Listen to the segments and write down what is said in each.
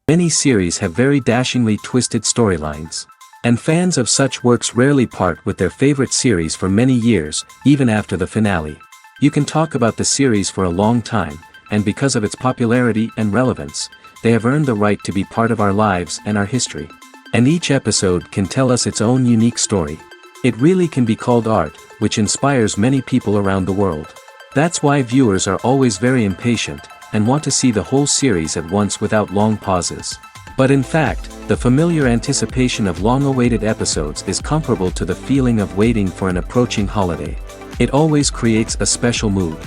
Many series have very dashingly twisted storylines. And fans of such works rarely part with their favorite series for many years, even after the finale. You can talk about the series for a long time, and because of its popularity and relevance, they have earned the right to be part of our lives and our history. And each episode can tell us its own unique story. It really can be called art, which inspires many people around the world. That's why viewers are always very impatient, and want to see the whole series at once without long pauses. But in fact, the familiar anticipation of long-awaited episodes is comparable to the feeling of waiting for an approaching holiday. It always creates a special mood.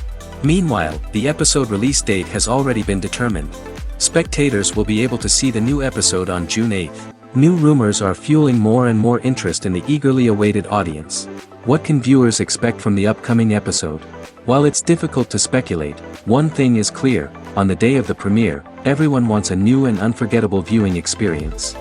Meanwhile, the episode release date has already been determined. Spectators will be able to see the new episode on June 8th. New rumors are fueling more and more interest in the eagerly awaited audience. What can viewers expect from the upcoming episode? While it's difficult to speculate, one thing is clear: on the day of the premiere, everyone wants a new and unforgettable viewing experience.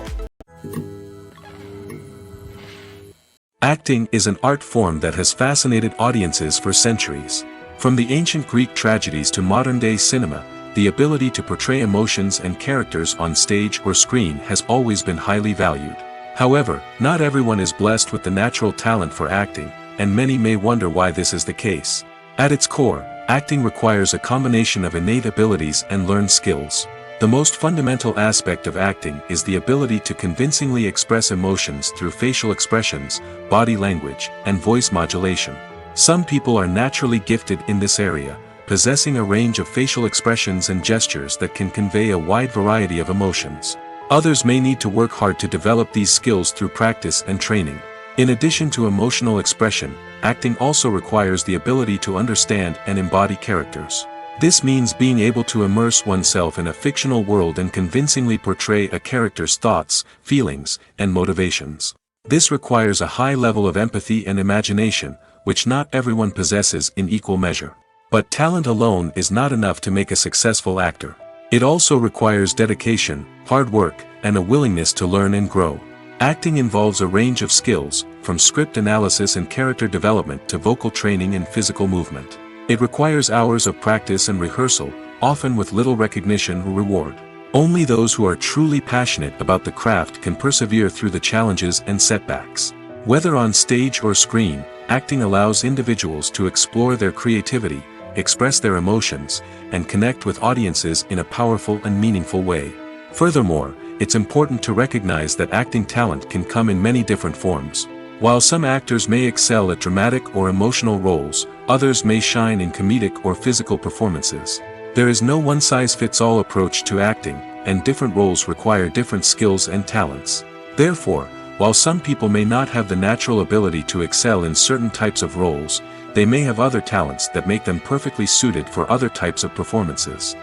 Acting is an art form that has fascinated audiences for centuries. From the ancient Greek tragedies to modern-day cinema, the ability to portray emotions and characters on stage or screen has always been highly valued. However, not everyone is blessed with the natural talent for acting, and many may wonder why this is the case. At its core, acting requires a combination of innate abilities and learned skills. The most fundamental aspect of acting is the ability to convincingly express emotions through facial expressions, body language, and voice modulation. Some people are naturally gifted in this area, possessing a range of facial expressions and gestures that can convey a wide variety of emotions. Others may need to work hard to develop these skills through practice and training. In addition to emotional expression, acting also requires the ability to understand and embody characters. This means being able to immerse oneself in a fictional world and convincingly portray a character's thoughts, feelings, and motivations. This requires a high level of empathy and imagination, which not everyone possesses in equal measure. But talent alone is not enough to make a successful actor. It also requires dedication, hard work, and a willingness to learn and grow. Acting involves a range of skills, from script analysis and character development to vocal training and physical movement. It requires hours of practice and rehearsal, often with little recognition or reward. Only those who are truly passionate about the craft can persevere through the challenges and setbacks. Whether on stage or screen, acting allows individuals to explore their creativity, express their emotions, and connect with audiences in a powerful and meaningful way. Furthermore, it's important to recognize that acting talent can come in many different forms. While some actors may excel at dramatic or emotional roles, others may shine in comedic or physical performances. There is no one-size-fits-all approach to acting, and different roles require different skills and talents. Therefore, while some people may not have the natural ability to excel in certain types of roles, they may have other talents that make them perfectly suited for other types of performances.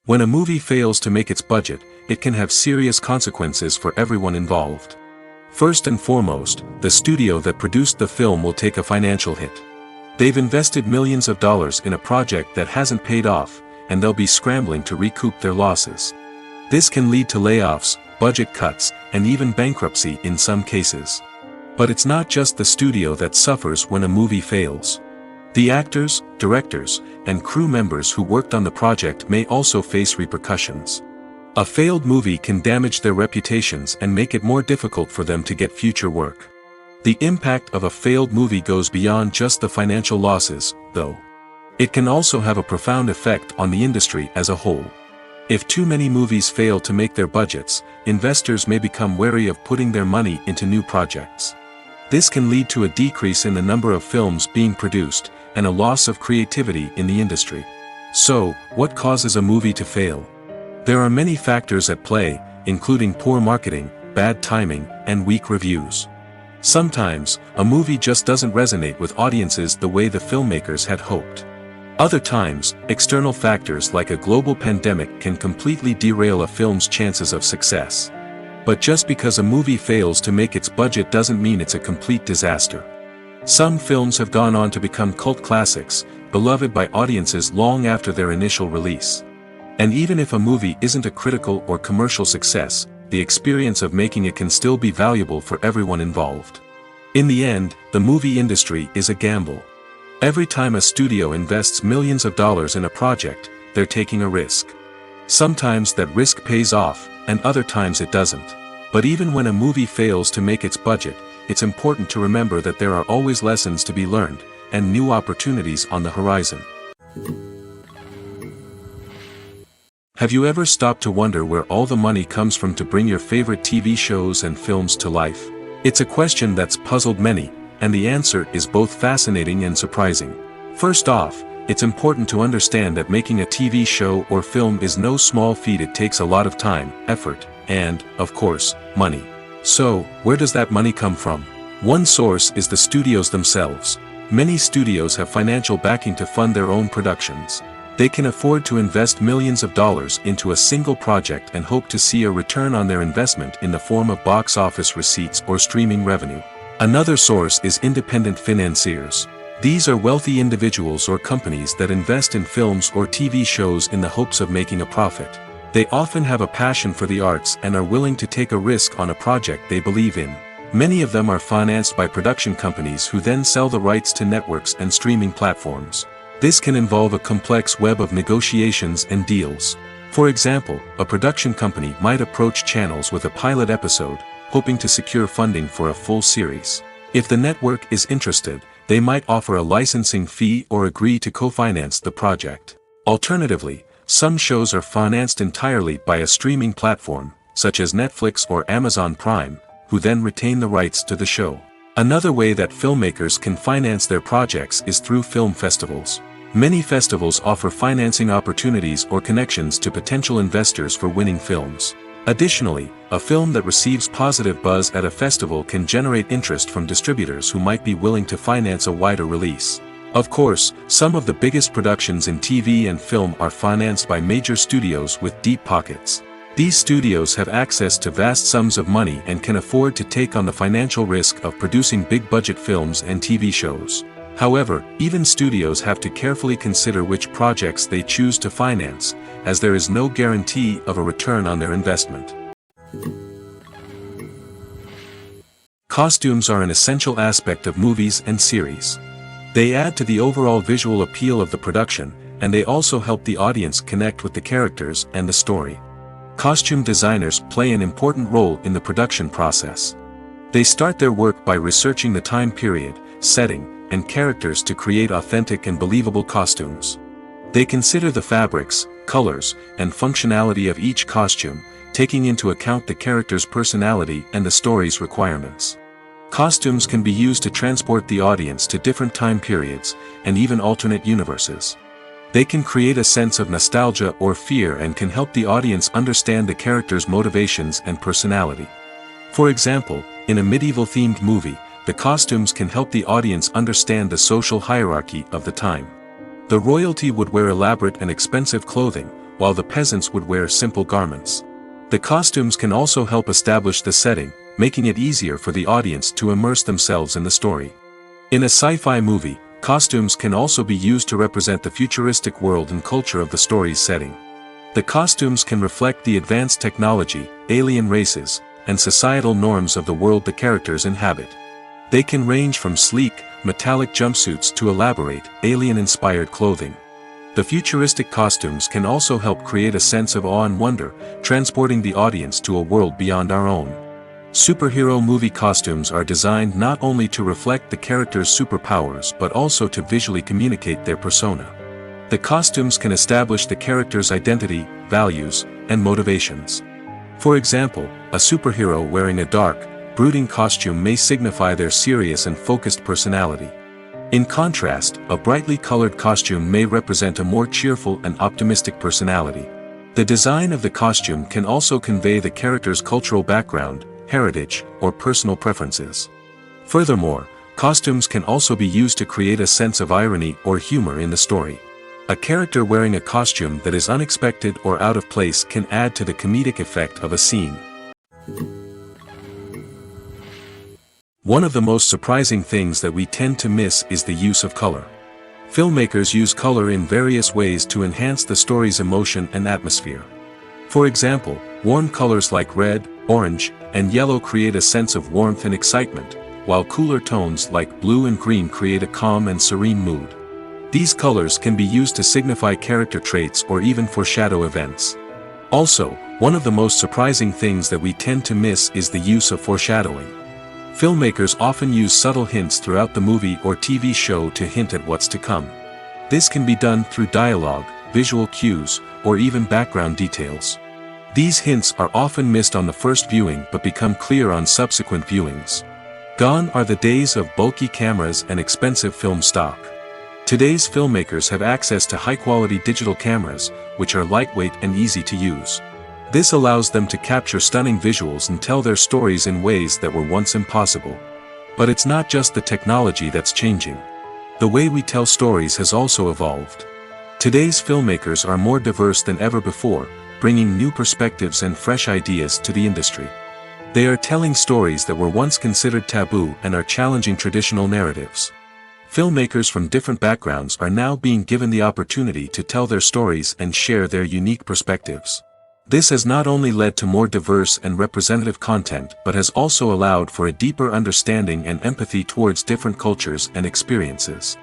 When a movie fails to make its budget, it can have serious consequences for everyone involved. First and foremost, the studio that produced the film will take a financial hit. They've invested millions of dollars in a project that hasn't paid off, and they'll be scrambling to recoup their losses. This can lead to layoffs, budget cuts, and even bankruptcy in some cases. But it's not just the studio that suffers when a movie fails. The actors, directors, and crew members who worked on the project may also face repercussions. A failed movie can damage their reputations and make it more difficult for them to get future work. The impact of a failed movie goes beyond just the financial losses, though. It can also have a profound effect on the industry as a whole. If too many movies fail to make their budgets, investors may become wary of putting their money into new projects. This can lead to a decrease in the number of films being produced, and a loss of creativity in the industry. So, what causes a movie to fail? There are many factors at play, including poor marketing, bad timing, and weak reviews. Sometimes, a movie just doesn't resonate with audiences the way the filmmakers had hoped. Other times, external factors like a global pandemic can completely derail a film's chances of success. But just because a movie fails to make its budget doesn't mean it's a complete disaster. Some films have gone on to become cult classics, beloved by audiences long after their initial release. And even if a movie isn't a critical or commercial success, the experience of making it can still be valuable for everyone involved. In the end, the movie industry is a gamble. Every time a studio invests millions of dollars in a project, they're taking a risk. Sometimes that risk pays off, and other times it doesn't. But even when a movie fails to make its budget, it's important to remember that there are always lessons to be learned, and new opportunities on the horizon. Have you ever stopped to wonder where all the money comes from to bring your favorite TV shows and films to life? It's a question that's puzzled many, and the answer is both fascinating and surprising. First off, it's important to understand that making a TV show or film is no small feat. It takes a lot of time, effort, and, of course, money. So, where does that money come from? One source is the studios themselves. Many studios have financial backing to fund their own productions. They can afford to invest millions of dollars into a single project and hope to see a return on their investment in the form of box office receipts or streaming revenue. Another source is independent financiers. These are wealthy individuals or companies that invest in films or TV shows in the hopes of making a profit. They often have a passion for the arts and are willing to take a risk on a project they believe in. Many of them are financed by production companies who then sell the rights to networks and streaming platforms. This can involve a complex web of negotiations and deals. For example, a production company might approach channels with a pilot episode, hoping to secure funding for a full series. If the network is interested, they might offer a licensing fee or agree to co-finance the project. Alternatively, some shows are financed entirely by a streaming platform, such as Netflix or Amazon Prime, who then retain the rights to the show. Another way that filmmakers can finance their projects is through film festivals. Many festivals offer financing opportunities or connections to potential investors for winning films. Additionally, a film that receives positive buzz at a festival can generate interest from distributors who might be willing to finance a wider release. Of course, some of the biggest productions in TV and film are financed by major studios with deep pockets. These studios have access to vast sums of money and can afford to take on the financial risk of producing big-budget films and TV shows. However, even studios have to carefully consider which projects they choose to finance, as there is no guarantee of a return on their investment. Costumes are an essential aspect of movies and series. They add to the overall visual appeal of the production, and they also help the audience connect with the characters and the story. Costume designers play an important role in the production process. They start their work by researching the time period, setting, and characters to create authentic and believable costumes. They consider the fabrics, colors, and functionality of each costume, taking into account the character's personality and the story's requirements. Costumes can be used to transport the audience to different time periods, and even alternate universes. They can create a sense of nostalgia or fear and can help the audience understand the character's motivations and personality. For example, in a medieval-themed movie, the costumes can help the audience understand the social hierarchy of the time. The royalty would wear elaborate and expensive clothing, while the peasants would wear simple garments. The costumes can also help establish the setting, making it easier for the audience to immerse themselves in the story. In a sci-fi movie, costumes can also be used to represent the futuristic world and culture of the story's setting. The costumes can reflect the advanced technology, alien races, and societal norms of the world the characters inhabit. They can range from sleek, metallic jumpsuits to elaborate, alien-inspired clothing. The futuristic costumes can also help create a sense of awe and wonder, transporting the audience to a world beyond our own. Superhero movie costumes are designed not only to reflect the character's superpowers but also to visually communicate their persona. The costumes can establish the character's identity, values, and motivations. For example, a superhero wearing a dark, brooding costume may signify their serious and focused personality. In contrast, a brightly colored costume may represent a more cheerful and optimistic personality. The design of the costume can also convey the character's cultural background, heritage, or personal preferences. Furthermore, costumes can also be used to create a sense of irony or humor in the story. A character wearing a costume that is unexpected or out of place can add to the comedic effect of a scene. One of the most surprising things that we tend to miss is the use of color. Filmmakers use color in various ways to enhance the story's emotion and atmosphere. For example, warm colors like red, orange, and yellow create a sense of warmth and excitement, while cooler tones like blue and green create a calm and serene mood. These colors can be used to signify character traits or even foreshadow events. Also, one of the most surprising things that we tend to miss is the use of foreshadowing. Filmmakers often use subtle hints throughout the movie or TV show to hint at what's to come. This can be done through dialogue, visual cues, or even background details. These hints are often missed on the first viewing but become clear on subsequent viewings. Gone are the days of bulky cameras and expensive film stock. Today's filmmakers have access to high-quality digital cameras, which are lightweight and easy to use. This allows them to capture stunning visuals and tell their stories in ways that were once impossible. But it's not just the technology that's changing. The way we tell stories has also evolved. Today's filmmakers are more diverse than ever before, bringing new perspectives and fresh ideas to the industry. They are telling stories that were once considered taboo and are challenging traditional narratives. Filmmakers from different backgrounds are now being given the opportunity to tell their stories and share their unique perspectives. This has not only led to more diverse and representative content but has also allowed for a deeper understanding and empathy towards different cultures and experiences.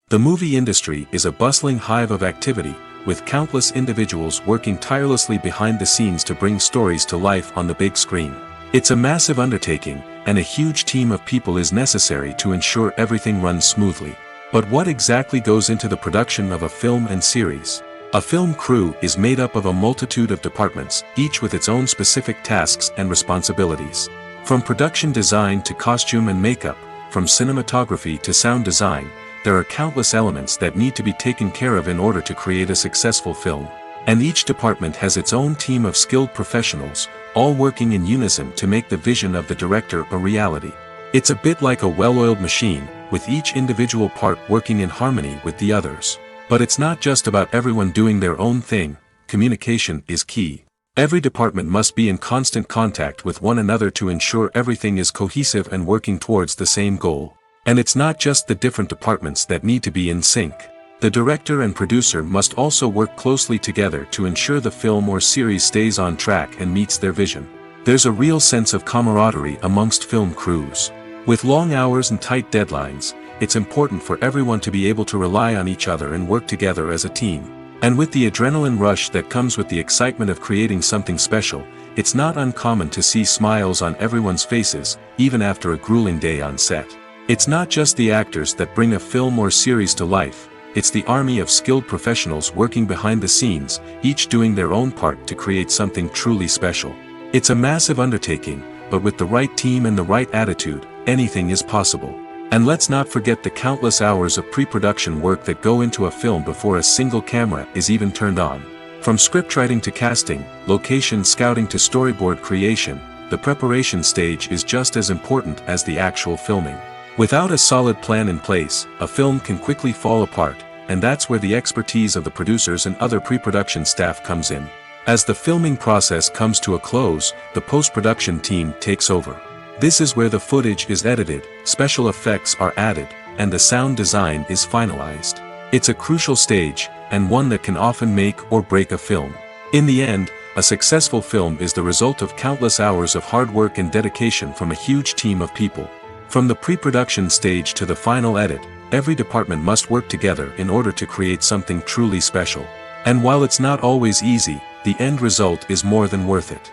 The movie industry is a bustling hive of activity, with countless individuals working tirelessly behind the scenes to bring stories to life on the big screen. It's a massive undertaking, and a huge team of people is necessary to ensure everything runs smoothly. But what exactly goes into the production of a film and series? A film crew is made up of a multitude of departments, each with its own specific tasks and responsibilities. From production design to costume and makeup, from cinematography to sound design, there are countless elements that need to be taken care of in order to create a successful film. And each department has its own team of skilled professionals, all working in unison to make the vision of the director a reality. It's a bit like a well-oiled machine, with each individual part working in harmony with the others. But it's not just about everyone doing their own thing. Communication is key. Every department must be in constant contact with one another to ensure everything is cohesive and working towards the same goal. And it's not just the different departments that need to be in sync. The director and producer must also work closely together to ensure the film or series stays on track and meets their vision. There's a real sense of camaraderie amongst film crews. With long hours and tight deadlines, it's important for everyone to be able to rely on each other and work together as a team. And with the adrenaline rush that comes with the excitement of creating something special, it's not uncommon to see smiles on everyone's faces, even after a grueling day on set. It's not just the actors that bring a film or series to life. It's the army of skilled professionals working behind the scenes, each doing their own part to create something truly special. It's a massive undertaking, but with the right team and the right attitude, anything is possible. And let's not forget the countless hours of pre-production work that go into a film before a single camera is even turned on. From scriptwriting to casting, location scouting to storyboard creation, the preparation stage is just as important as the actual filming. Without a solid plan in place, a film can quickly fall apart, and that's where the expertise of the producers and other pre-production staff comes in. As the filming process comes to a close, the post-production team takes over. This is where the footage is edited, special effects are added, and the sound design is finalized. It's a crucial stage, and one that can often make or break a film. In the end, a successful film is the result of countless hours of hard work and dedication from a huge team of people. From the pre-production stage to the final edit, every department must work together in order to create something truly special. And while it's not always easy, the end result is more than worth it.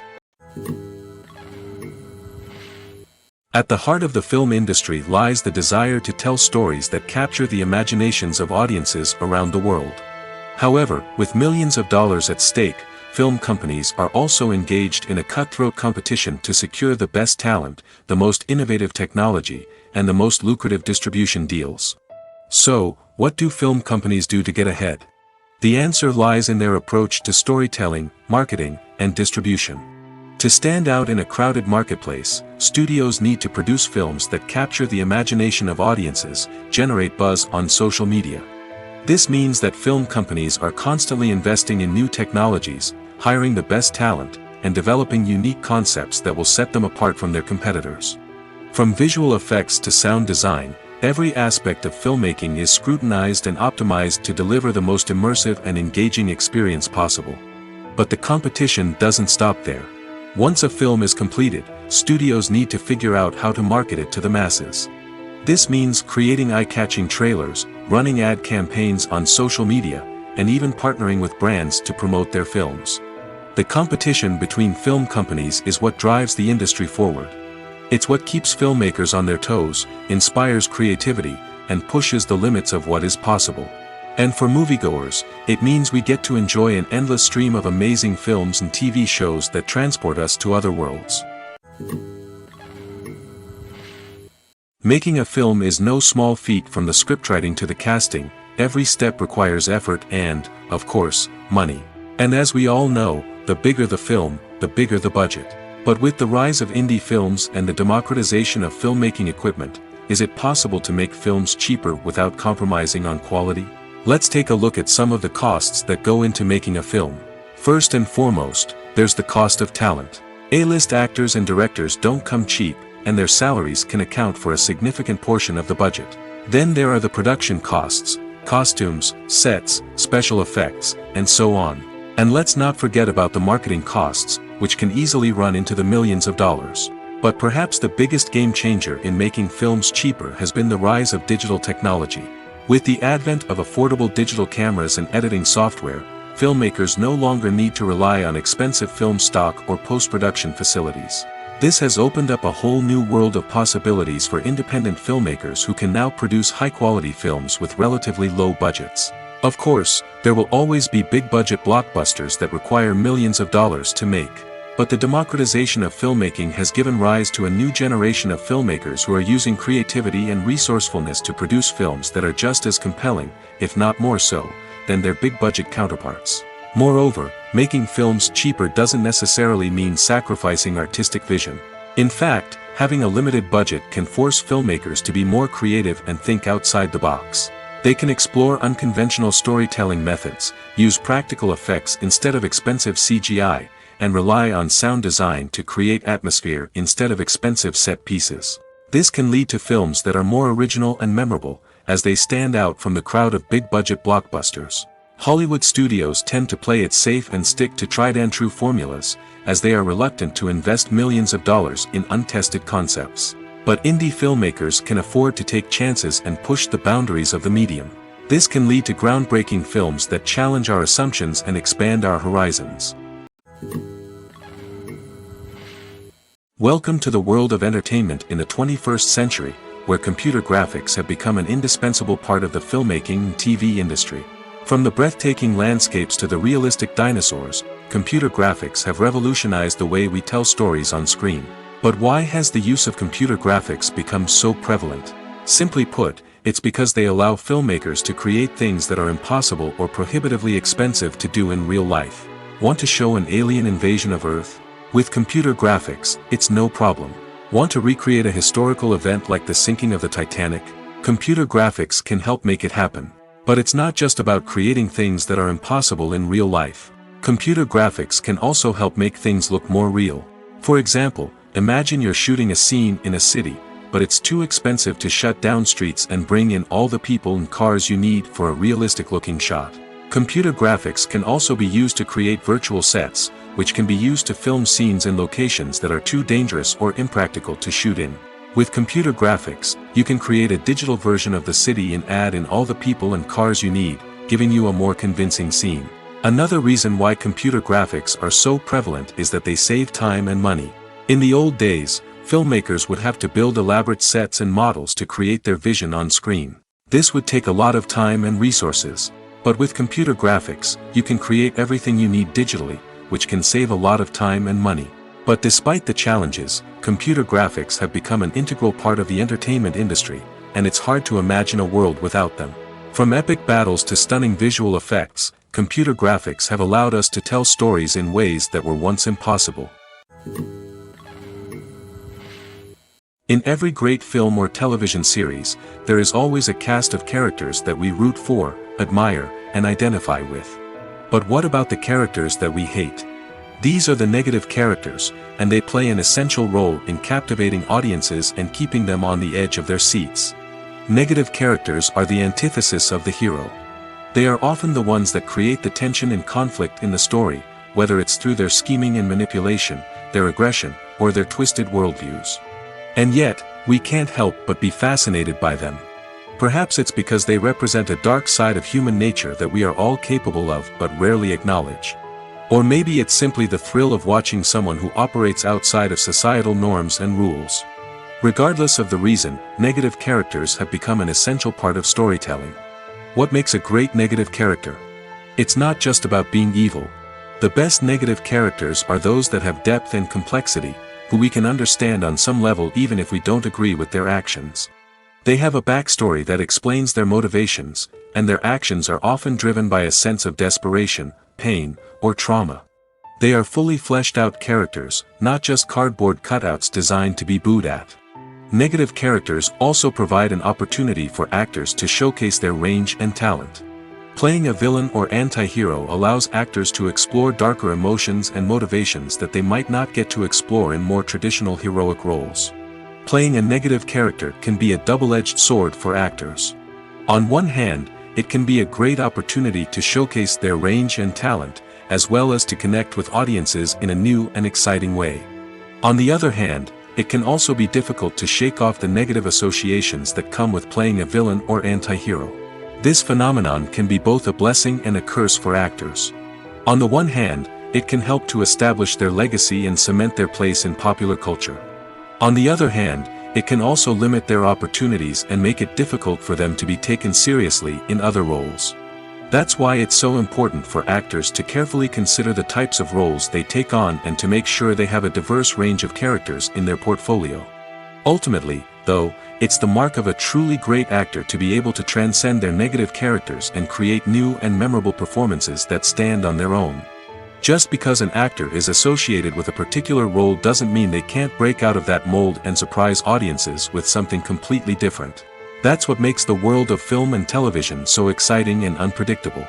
At the heart of the film industry lies the desire to tell stories that capture the imaginations of audiences around the world. However, with millions of dollars at stake, film companies are also engaged in a cutthroat competition to secure the best talent, the most innovative technology, and the most lucrative distribution deals. So, what do film companies do to get ahead? The answer lies in their approach to storytelling, marketing, and distribution. To stand out in a crowded marketplace, studios need to produce films that capture the imagination of audiences, generate buzz on social media. This means that film companies are constantly investing in new technologies, hiring the best talent, and developing unique concepts that will set them apart from their competitors. From visual effects to sound design, every aspect of filmmaking is scrutinized and optimized to deliver the most immersive and engaging experience possible. But the competition doesn't stop there. Once a film is completed, studios need to figure out how to market it to the masses. This means creating eye-catching trailers, running ad campaigns on social media, and even partnering with brands to promote their films. The competition between film companies is what drives the industry forward. It's what keeps filmmakers on their toes, inspires creativity, and pushes the limits of what is possible. And for moviegoers, it means we get to enjoy an endless stream of amazing films and TV shows that transport us to other worlds. Making a film is no small feat. From the scriptwriting to the casting, every step requires effort and, of course, money. And as we all know, the bigger the film, the bigger the budget. But with the rise of indie films and the democratization of filmmaking equipment, is it possible to make films cheaper without compromising on quality? Let's take a look at some of the costs that go into making a film. First and foremost, there's the cost of talent. A-list actors and directors don't come cheap, and their salaries can account for a significant portion of the budget. Then there are the production costs, costumes, sets, special effects, and so on. And let's not forget about the marketing costs, which can easily run into the millions of dollars. But perhaps the biggest game changer in making films cheaper has been the rise of digital technology. With the advent of affordable digital cameras and editing software, filmmakers no longer need to rely on expensive film stock or post-production facilities. This has opened up a whole new world of possibilities for independent filmmakers who can now produce high-quality films with relatively low budgets. Of course, there will always be big-budget blockbusters that require millions of dollars to make. But the democratization of filmmaking has given rise to a new generation of filmmakers who are using creativity and resourcefulness to produce films that are just as compelling, if not more so, than their big-budget counterparts. Moreover, making films cheaper doesn't necessarily mean sacrificing artistic vision. In fact, having a limited budget can force filmmakers to be more creative and think outside the box. They can explore unconventional storytelling methods, use practical effects instead of expensive CGI, and rely on sound design to create atmosphere instead of expensive set pieces. This can lead to films that are more original and memorable, as they stand out from the crowd of big-budget blockbusters. Hollywood studios tend to play it safe and stick to tried-and-true formulas, as they are reluctant to invest millions of dollars in untested concepts. But indie filmmakers can afford to take chances and push the boundaries of the medium. This can lead to groundbreaking films that challenge our assumptions and expand our horizons. Welcome to the world of entertainment in the 21st century, where computer graphics have become an indispensable part of the filmmaking and TV industry. From the breathtaking landscapes to the realistic dinosaurs, computer graphics have revolutionized the way we tell stories on screen. But why has the use of computer graphics become so prevalent? Simply put, it's because they allow filmmakers to create things that are impossible or prohibitively expensive to do in real life. Want to show an alien invasion of Earth? With computer graphics, it's no problem. Want to recreate a historical event like the sinking of the Titanic? Computer graphics can help make it happen. But it's not just about creating things that are impossible in real life. Computer graphics can also help make things look more real. For example, imagine you're shooting a scene in a city, but it's too expensive to shut down streets and bring in all the people and cars you need for a realistic-looking shot. Computer graphics can also be used to create virtual sets, which can be used to film scenes in locations that are too dangerous or impractical to shoot in. With computer graphics, you can create a digital version of the city and add in all the people and cars you need, giving you a more convincing scene. Another reason why computer graphics are so prevalent is that they save time and money. In the old days, filmmakers would have to build elaborate sets and models to create their vision on screen. This would take a lot of time and resources. But with computer graphics, you can create everything you need digitally, which can save a lot of time and money. But despite the challenges, computer graphics have become an integral part of the entertainment industry, and it's hard to imagine a world without them. From epic battles to stunning visual effects, computer graphics have allowed us to tell stories in ways that were once impossible. In every great film or television series, there is always a cast of characters that we root for, admire, and identify with. But what about the characters that we hate? These are the negative characters, and they play an essential role in captivating audiences and keeping them on the edge of their seats. Negative characters are the antithesis of the hero. They are often the ones that create the tension and conflict in the story, whether it's through their scheming and manipulation, their aggression, or their twisted worldviews. And yet, we can't help but be fascinated by them. Perhaps it's because they represent a dark side of human nature that we are all capable of but rarely acknowledge. Or maybe it's simply the thrill of watching someone who operates outside of societal norms and rules. Regardless of the reason, negative characters have become an essential part of storytelling. What makes a great negative character? It's not just about being evil. The best negative characters are those that have depth and complexity, who we can understand on some level even if we don't agree with their actions. They have a backstory that explains their motivations, and their actions are often driven by a sense of desperation, pain, or trauma. They are fully fleshed out characters, not just cardboard cutouts designed to be booed at. Negative characters also provide an opportunity for actors to showcase their range and talent. Playing a villain or anti-hero allows actors to explore darker emotions and motivations that they might not get to explore in more traditional heroic roles. Playing a negative character can be a double-edged sword for actors. On one hand, it can be a great opportunity to showcase their range and talent, as well as to connect with audiences in a new and exciting way. On the other hand, it can also be difficult to shake off the negative associations that come with playing a villain or anti-hero. This phenomenon can be both a blessing and a curse for actors. On the one hand, it can help to establish their legacy and cement their place in popular culture. On the other hand, it can also limit their opportunities and make it difficult for them to be taken seriously in other roles. That's why it's so important for actors to carefully consider the types of roles they take on and to make sure they have a diverse range of characters in their portfolio. Ultimately, though, it's the mark of a truly great actor to be able to transcend their negative characters and create new and memorable performances that stand on their own. Just because an actor is associated with a particular role doesn't mean they can't break out of that mold and surprise audiences with something completely different. That's what makes the world of film and television so exciting and unpredictable.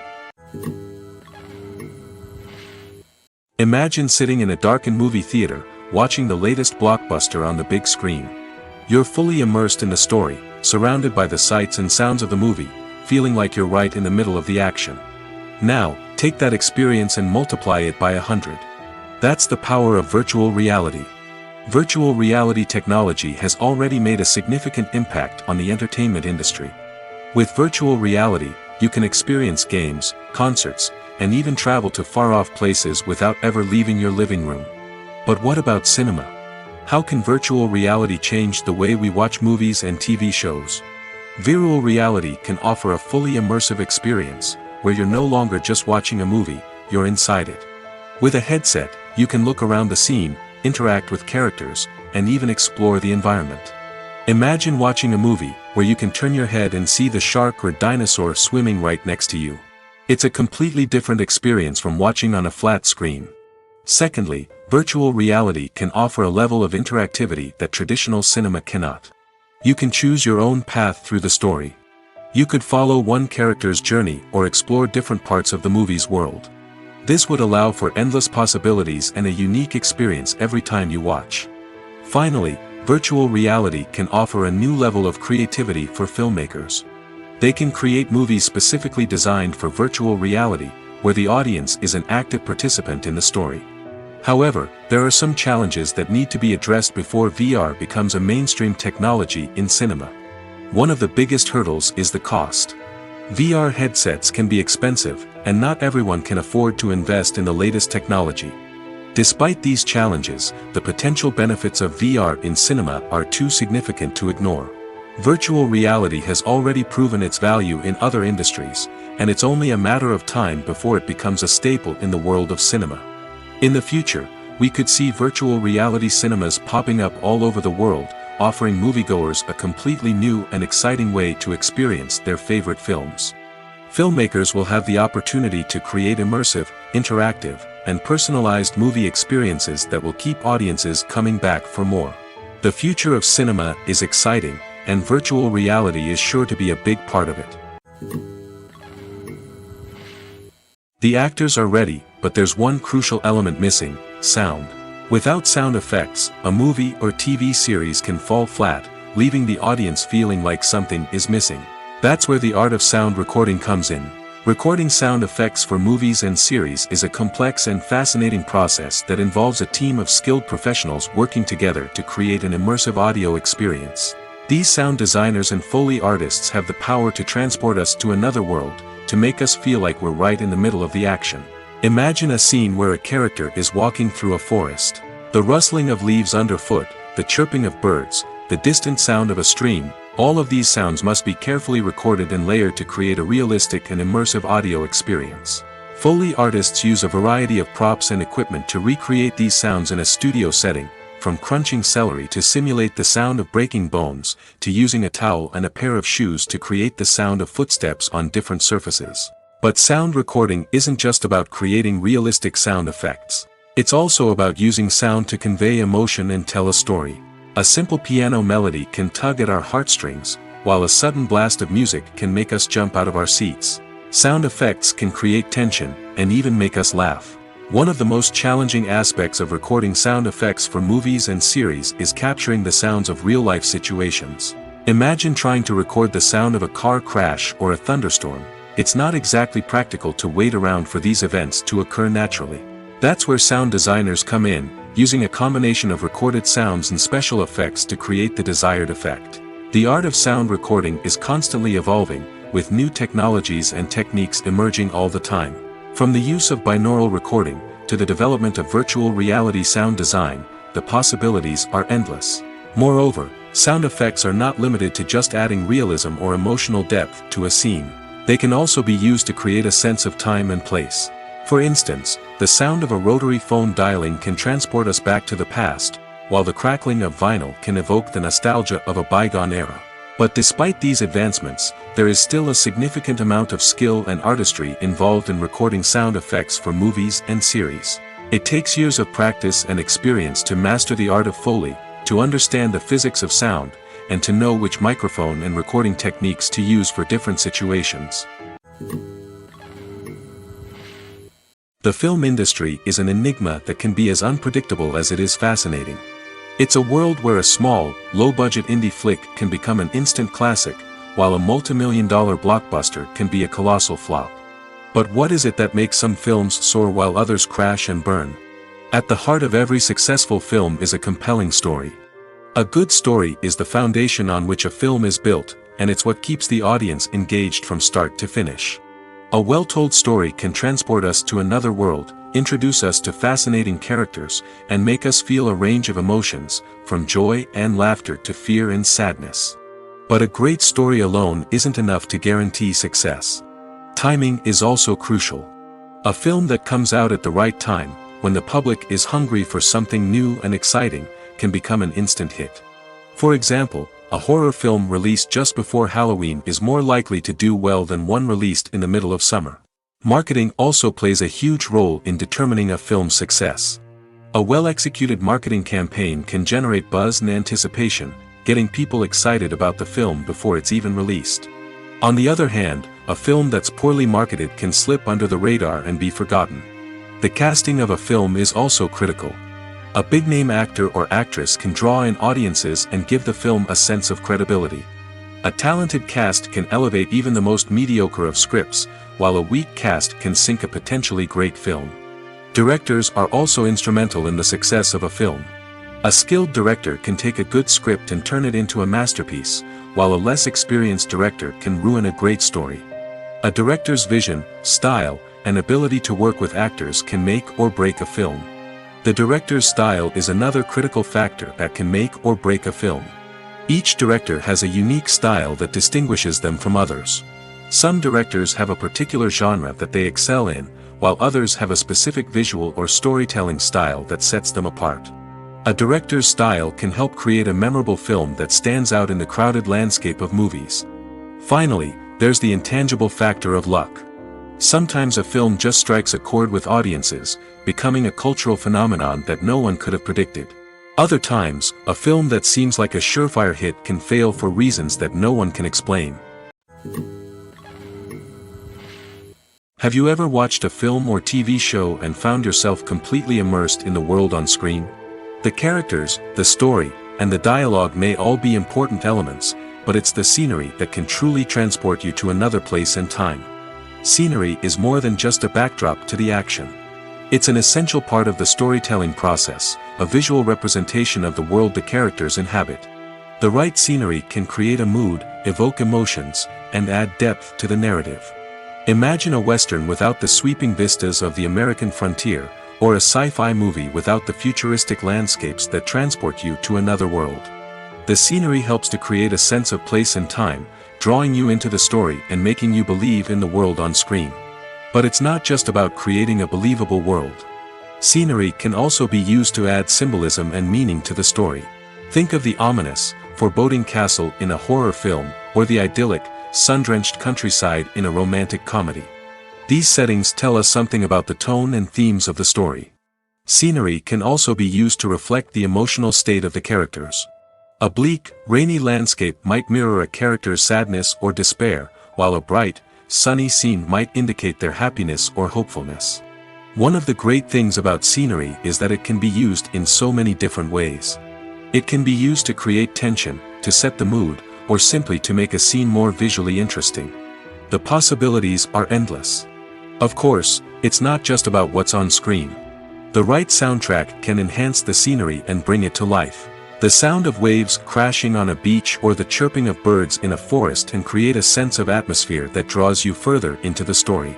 Imagine sitting in a darkened movie theater, watching the latest blockbuster on the big screen. You're fully immersed in the story, surrounded by the sights and sounds of the movie, feeling like you're right in the middle of the action. Now, take that experience and multiply it by 100. That's the power of virtual reality. Virtual reality technology has already made a significant impact on the entertainment industry. With virtual reality, you can experience games, concerts, and even travel to far-off places without ever leaving your living room. But what about cinema? How can virtual reality change the way we watch movies and TV shows? Virtual reality can offer a fully immersive experience, where you're no longer just watching a movie, you're inside it. With a headset, you can look around the scene, interact with characters, and even explore the environment. Imagine watching a movie where you can turn your head and see the shark or dinosaur swimming right next to you. It's a completely different experience from watching on a flat screen. Secondly, virtual reality can offer a level of interactivity that traditional cinema cannot. You can choose your own path through the story. You could follow one character's journey or explore different parts of the movie's world. This would allow for endless possibilities and a unique experience every time you watch. Finally, virtual reality can offer a new level of creativity for filmmakers. They can create movies specifically designed for virtual reality, where the audience is an active participant in the story. However, there are some challenges that need to be addressed before VR becomes a mainstream technology in cinema. One of the biggest hurdles is the cost. VR headsets can be expensive, and not everyone can afford to invest in the latest technology. Despite these challenges, the potential benefits of VR in cinema are too significant to ignore. Virtual reality has already proven its value in other industries, and it's only a matter of time before it becomes a staple in the world of cinema. In the future, we could see virtual reality cinemas popping up all over the world, offering moviegoers a completely new and exciting way to experience their favorite films. Filmmakers will have the opportunity to create immersive, interactive, and personalized movie experiences that will keep audiences coming back for more. The future of cinema is exciting, and virtual reality is sure to be a big part of it. The actors are ready, but there's one crucial element missing: sound. Without sound effects, a movie or TV series can fall flat, leaving the audience feeling like something is missing. That's where the art of sound recording comes in. Recording sound effects for movies and series is a complex and fascinating process that involves a team of skilled professionals working together to create an immersive audio experience. These sound designers and Foley artists have the power to transport us to another world, to make us feel like we're right in the middle of the action. Imagine a scene where a character is walking through a forest. The rustling of leaves underfoot, the chirping of birds, the distant sound of a stream, all of these sounds must be carefully recorded and layered to create a realistic and immersive audio experience. Foley artists use a variety of props and equipment to recreate these sounds in a studio setting, from crunching celery to simulate the sound of breaking bones, to using a towel and a pair of shoes to create the sound of footsteps on different surfaces. But sound recording isn't just about creating realistic sound effects. It's also about using sound to convey emotion and tell a story. A simple piano melody can tug at our heartstrings, while a sudden blast of music can make us jump out of our seats. Sound effects can create tension, and even make us laugh. One of the most challenging aspects of recording sound effects for movies and series is capturing the sounds of real-life situations. Imagine trying to record the sound of a car crash or a thunderstorm. It's not exactly practical to wait around for these events to occur naturally. That's where sound designers come in, using a combination of recorded sounds and special effects to create the desired effect. The art of sound recording is constantly evolving, with new technologies and techniques emerging all the time. From the use of binaural recording, to the development of virtual reality sound design, the possibilities are endless. Moreover, sound effects are not limited to just adding realism or emotional depth to a scene. They can also be used to create a sense of time and place. For instance, the sound of a rotary phone dialing can transport us back to the past, while the crackling of vinyl can evoke the nostalgia of a bygone era. But despite these advancements, there is still a significant amount of skill and artistry involved in recording sound effects for movies and series. It takes years of practice and experience to master the art of Foley, to understand the physics of sound, and to know which microphone and recording techniques to use for different situations. The film industry is an enigma that can be as unpredictable as it is fascinating. It's a world where a small, low-budget indie flick can become an instant classic, while a multi-million-dollar blockbuster can be a colossal flop. But what is it that makes some films soar while others crash and burn? At the heart of every successful film is a compelling story. A good story is the foundation on which a film is built, and it's what keeps the audience engaged from start to finish. A well-told story can transport us to another world, introduce us to fascinating characters, and make us feel a range of emotions, from joy and laughter to fear and sadness. But a great story alone isn't enough to guarantee success. Timing is also crucial. A film that comes out at the right time, when the public is hungry for something new and exciting, can become an instant hit. For example, a horror film released just before Halloween is more likely to do well than one released in the middle of summer. Marketing also plays a huge role in determining a film's success. A well-executed marketing campaign can generate buzz and anticipation, getting people excited about the film before it's even released. On the other hand, a film that's poorly marketed can slip under the radar and be forgotten. The casting of a film is also critical. A big-name actor or actress can draw in audiences and give the film a sense of credibility. A talented cast can elevate even the most mediocre of scripts, while a weak cast can sink a potentially great film. Directors are also instrumental in the success of a film. A skilled director can take a good script and turn it into a masterpiece, while a less experienced director can ruin a great story. A director's vision, style, and ability to work with actors can make or break a film. The director's style is another critical factor that can make or break a film. Each director has a unique style that distinguishes them from others. Some directors have a particular genre that they excel in, while others have a specific visual or storytelling style that sets them apart. A director's style can help create a memorable film that stands out in the crowded landscape of movies. Finally, there's the intangible factor of luck. Sometimes a film just strikes a chord with audiences, becoming a cultural phenomenon that no one could have predicted. Other times, a film that seems like a surefire hit can fail for reasons that no one can explain. Have you ever watched a film or TV show and found yourself completely immersed in the world on screen? The characters, the story, and the dialogue may all be important elements, but it's the scenery that can truly transport you to another place and time. Scenery is more than just a backdrop to the action. It's an essential part of the storytelling process, a visual representation of the world the characters inhabit. The right scenery can create a mood, evoke emotions, and add depth to the narrative. Imagine a Western without the sweeping vistas of the American frontier, or a sci-fi movie without the futuristic landscapes that transport you to another world. The scenery helps to create a sense of place and time, drawing you into the story and making you believe in the world on screen. But it's not just about creating a believable world. Scenery can also be used to add symbolism and meaning to the story. Think of the ominous, foreboding castle in a horror film, or the idyllic, sun-drenched countryside in a romantic comedy. These settings tell us something about the tone and themes of the story. Scenery can also be used to reflect the emotional state of the characters. A bleak, rainy landscape might mirror a character's sadness or despair, while a bright, sunny scene might indicate their happiness or hopefulness. One of the great things about scenery is that it can be used in so many different ways. It can be used to create tension, to set the mood, or simply to make a scene more visually interesting. The possibilities are endless. Of course, it's not just about what's on screen. The right soundtrack can enhance the scenery and bring it to life. The sound of waves crashing on a beach or the chirping of birds in a forest can create a sense of atmosphere that draws you further into the story.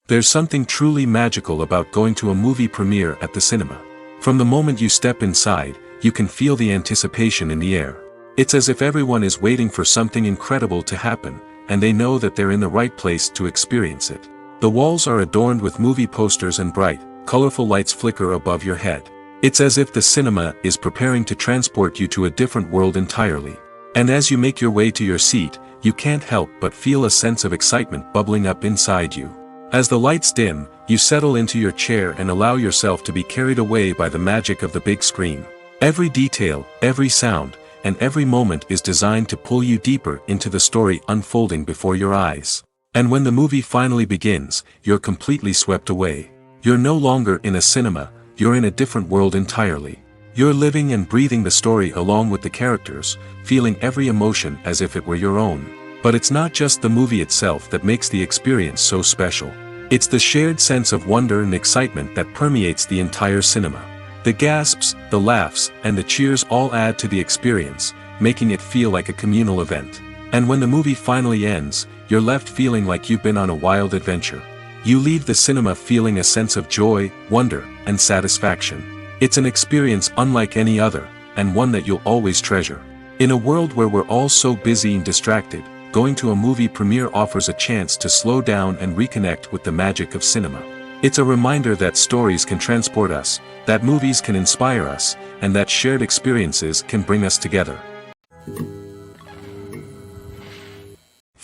There's something truly magical about going to a movie premiere at the cinema. From the moment you step inside, you can feel the anticipation in the air. It's as if everyone is waiting for something incredible to happen, and they know that they're in the right place to experience it. The walls are adorned with movie posters and bright, colorful lights flicker above your head. It's as if the cinema is preparing to transport you to a different world entirely. And as you make your way to your seat, you can't help but feel a sense of excitement bubbling up inside you. As the lights dim, you settle into your chair and allow yourself to be carried away by the magic of the big screen. Every detail, every sound, and every moment is designed to pull you deeper into the story unfolding before your eyes. And when the movie finally begins, you're completely swept away. You're no longer in a cinema, you're in a different world entirely. You're living and breathing the story along with the characters, feeling every emotion as if it were your own. But it's not just the movie itself that makes the experience so special. It's the shared sense of wonder and excitement that permeates the entire cinema. The gasps, the laughs, and the cheers all add to the experience, making it feel like a communal event. And when the movie finally ends, you're left feeling like you've been on a wild adventure. You leave the cinema feeling a sense of joy, wonder, and satisfaction. It's an experience unlike any other, and one that you'll always treasure. In a world where we're all so busy and distracted, going to a movie premiere offers a chance to slow down and reconnect with the magic of cinema. It's a reminder that stories can transport us, that movies can inspire us, and that shared experiences can bring us together.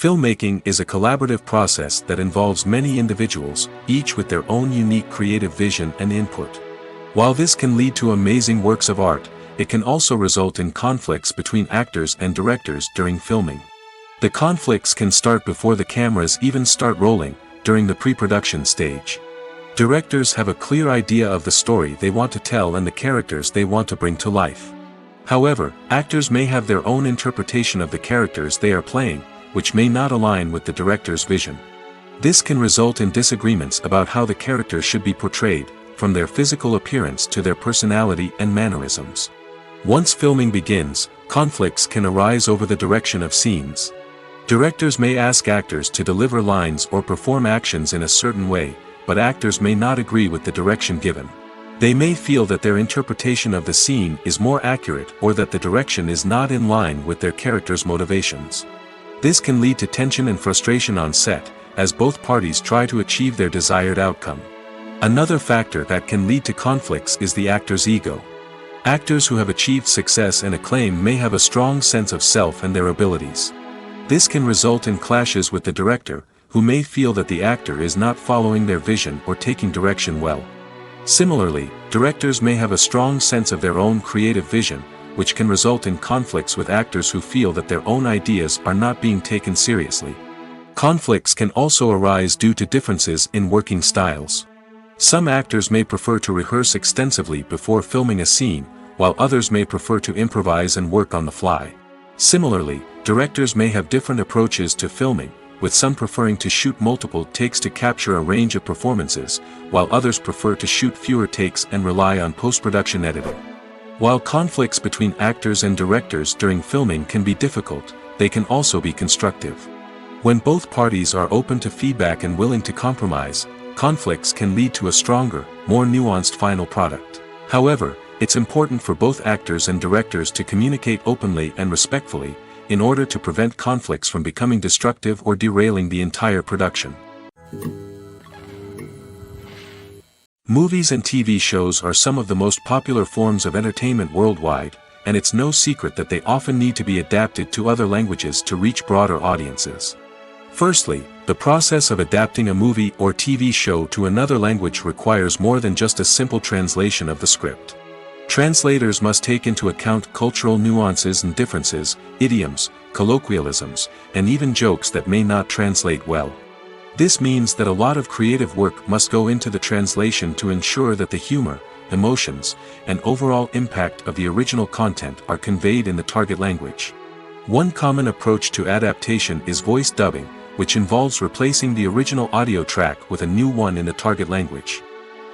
Filmmaking is a collaborative process that involves many individuals, each with their own unique creative vision and input. While this can lead to amazing works of art, it can also result in conflicts between actors and directors during filming. The conflicts can start before the cameras even start rolling, during the pre-production stage. Directors have a clear idea of the story they want to tell and the characters they want to bring to life. However, actors may have their own interpretation of the characters they are playing, which may not align with the director's vision. This can result in disagreements about how the characters should be portrayed, from their physical appearance to their personality and mannerisms. Once filming begins, conflicts can arise over the direction of scenes. Directors may ask actors to deliver lines or perform actions in a certain way, but actors may not agree with the direction given. They may feel that their interpretation of the scene is more accurate or that the direction is not in line with their character's motivations. This can lead to tension and frustration on set, as both parties try to achieve their desired outcome. Another factor that can lead to conflicts is the actor's ego. Actors who have achieved success and acclaim may have a strong sense of self and their abilities. This can result in clashes with the director, who may feel that the actor is not following their vision or taking direction well. Similarly, directors may have a strong sense of their own creative vision, which can result in conflicts with actors who feel that their own ideas are not being taken seriously. Conflicts can also arise due to differences in working styles. Some actors may prefer to rehearse extensively before filming a scene, while others may prefer to improvise and work on the fly. Similarly, directors may have different approaches to filming, with some preferring to shoot multiple takes to capture a range of performances, while others prefer to shoot fewer takes and rely on post-production editing. While conflicts between actors and directors during filming can be difficult, they can also be constructive. When both parties are open to feedback and willing to compromise, conflicts can lead to a stronger, more nuanced final product. However, it's important for both actors and directors to communicate openly and respectfully, in order to prevent conflicts from becoming destructive or derailing the entire production. Movies and TV shows are some of the most popular forms of entertainment worldwide, and it's no secret that they often need to be adapted to other languages to reach broader audiences. Firstly, the process of adapting a movie or TV show to another language requires more than just a simple translation of the script. Translators must take into account cultural nuances and differences, idioms, colloquialisms, and even jokes that may not translate well. This means that a lot of creative work must go into the translation to ensure that the humor, emotions, and overall impact of the original content are conveyed in the target language. One common approach to adaptation is voice dubbing, which involves replacing the original audio track with a new one in the target language.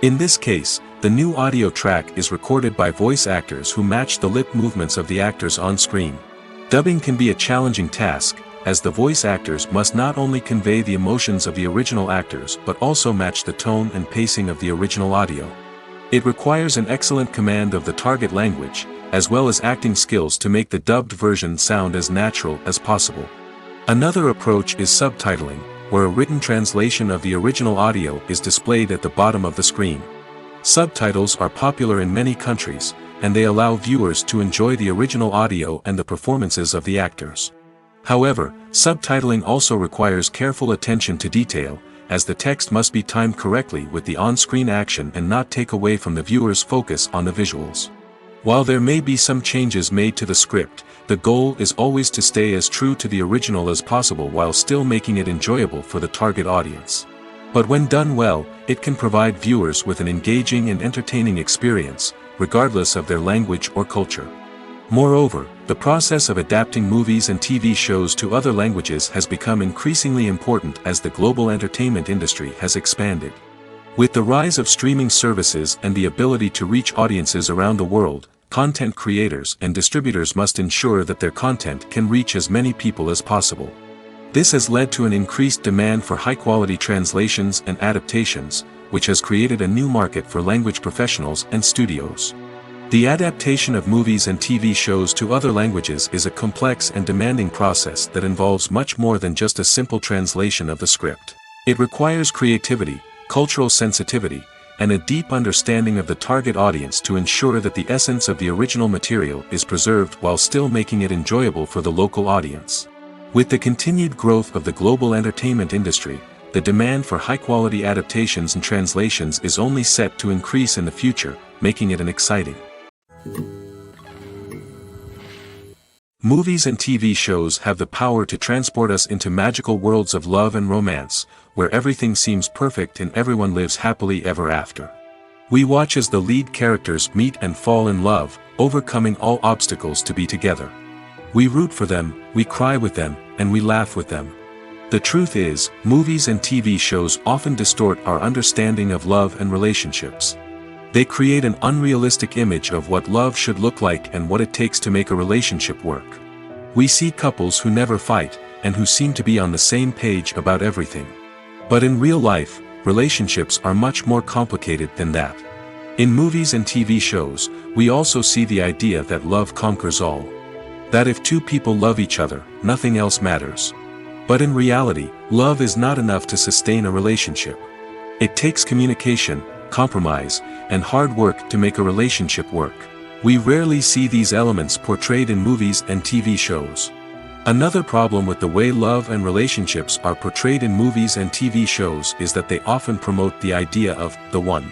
In this case, the new audio track is recorded by voice actors who match the lip movements of the actors on screen. Dubbing can be a challenging task, as the voice actors must not only convey the emotions of the original actors but also match the tone and pacing of the original audio. It requires an excellent command of the target language, as well as acting skills to make the dubbed version sound as natural as possible. Another approach is subtitling, where a written translation of the original audio is displayed at the bottom of the screen. Subtitles are popular in many countries, and they allow viewers to enjoy the original audio and the performances of the actors. However, subtitling also requires careful attention to detail, as the text must be timed correctly with the on-screen action and not take away from the viewer's focus on the visuals. While there may be some changes made to the script, the goal is always to stay as true to the original as possible while still making it enjoyable for the target audience. But when done well, it can provide viewers with an engaging and entertaining experience, regardless of their language or culture. Moreover, the process of adapting movies and TV shows to other languages has become increasingly important as the global entertainment industry has expanded. With the rise of streaming services and the ability to reach audiences around the world, content creators and distributors must ensure that their content can reach as many people as possible. This has led to an increased demand for high-quality translations and adaptations, which has created a new market for language professionals and studios. The adaptation of movies and TV shows to other languages is a complex and demanding process that involves much more than just a simple translation of the script. It requires creativity, cultural sensitivity, and a deep understanding of the target audience to ensure that the essence of the original material is preserved while still making it enjoyable for the local audience. With the continued growth of the global entertainment industry, the demand for high-quality adaptations and translations is only set to increase in the future, making it an exciting. Movies and TV shows have the power to transport us into magical worlds of love and romance, where everything seems perfect and everyone lives happily ever after. We watch as the lead characters meet and fall in love, overcoming all obstacles to be together. We root for them, we cry with them, and we laugh with them. The truth is, movies and TV shows often distort our understanding of love and relationships. They create an unrealistic image of what love should look like and what it takes to make a relationship work. We see couples who never fight, and who seem to be on the same page about everything. But in real life, relationships are much more complicated than that. In movies and TV shows, we also see the idea that love conquers all. That if two people love each other, nothing else matters. But in reality, love is not enough to sustain a relationship. It takes communication, compromise, and hard work to make a relationship work. We rarely see these elements portrayed in movies and TV shows. Another problem with the way love and relationships are portrayed in movies and TV shows is that they often promote the idea of the one.